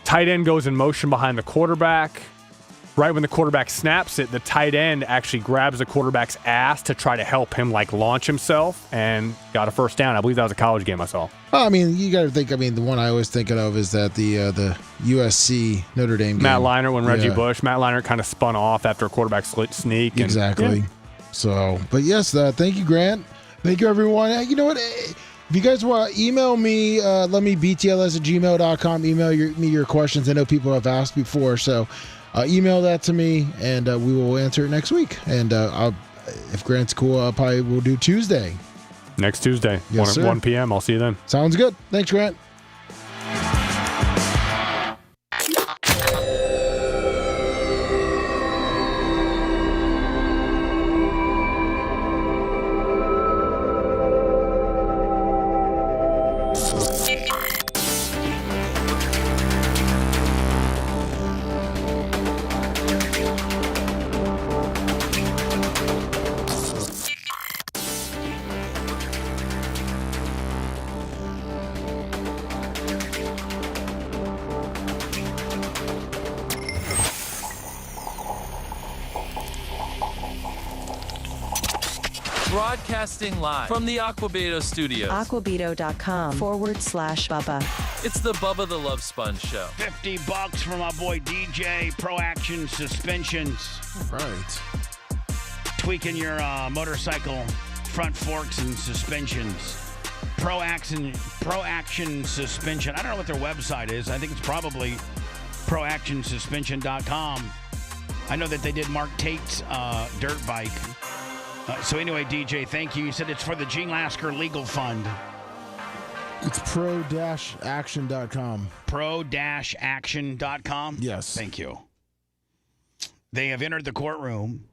tight end goes in motion behind the quarterback. Right when the quarterback snaps it, the tight end actually grabs the quarterback's ass to try to help him like launch himself and got a first down. I believe that was a college game I saw. Well, I mean, you got to think. I mean, the one I always thinking of is that the USC Notre Dame game. Matt Leinart when Reggie Bush. Matt Leinart kind of spun off after a quarterback sneak. Exactly. Yeah. So, but yes, thank you, Grant. Thank you, everyone. You know what? If you guys want to email me, let me btls@gmail.com. Email me your questions. I know people have asked before, so email that to me, and we will answer it next week. And if Grant's cool, I probably will do Tuesday. Next Tuesday, yes, 1 p.m. I'll see you then. Sounds good. Thanks, Grant. Broadcasting live from the Aquabeto studios. Aquabeto.com/Bubba. It's the Bubba the Love Sponge Show. $50 from my boy DJ, Pro Action Suspensions. Right. Tweaking your motorcycle front forks and suspensions. Pro Action Suspension. I don't know what their website is. I think it's probably proactionsuspension.com. I know that they did Mark Tate's dirt bike. So anyway, DJ, thank you. You said it's for the Gene Lasker Legal Fund. It's pro-action.com. Pro-action.com? Yes. Thank you. They have entered the courtroom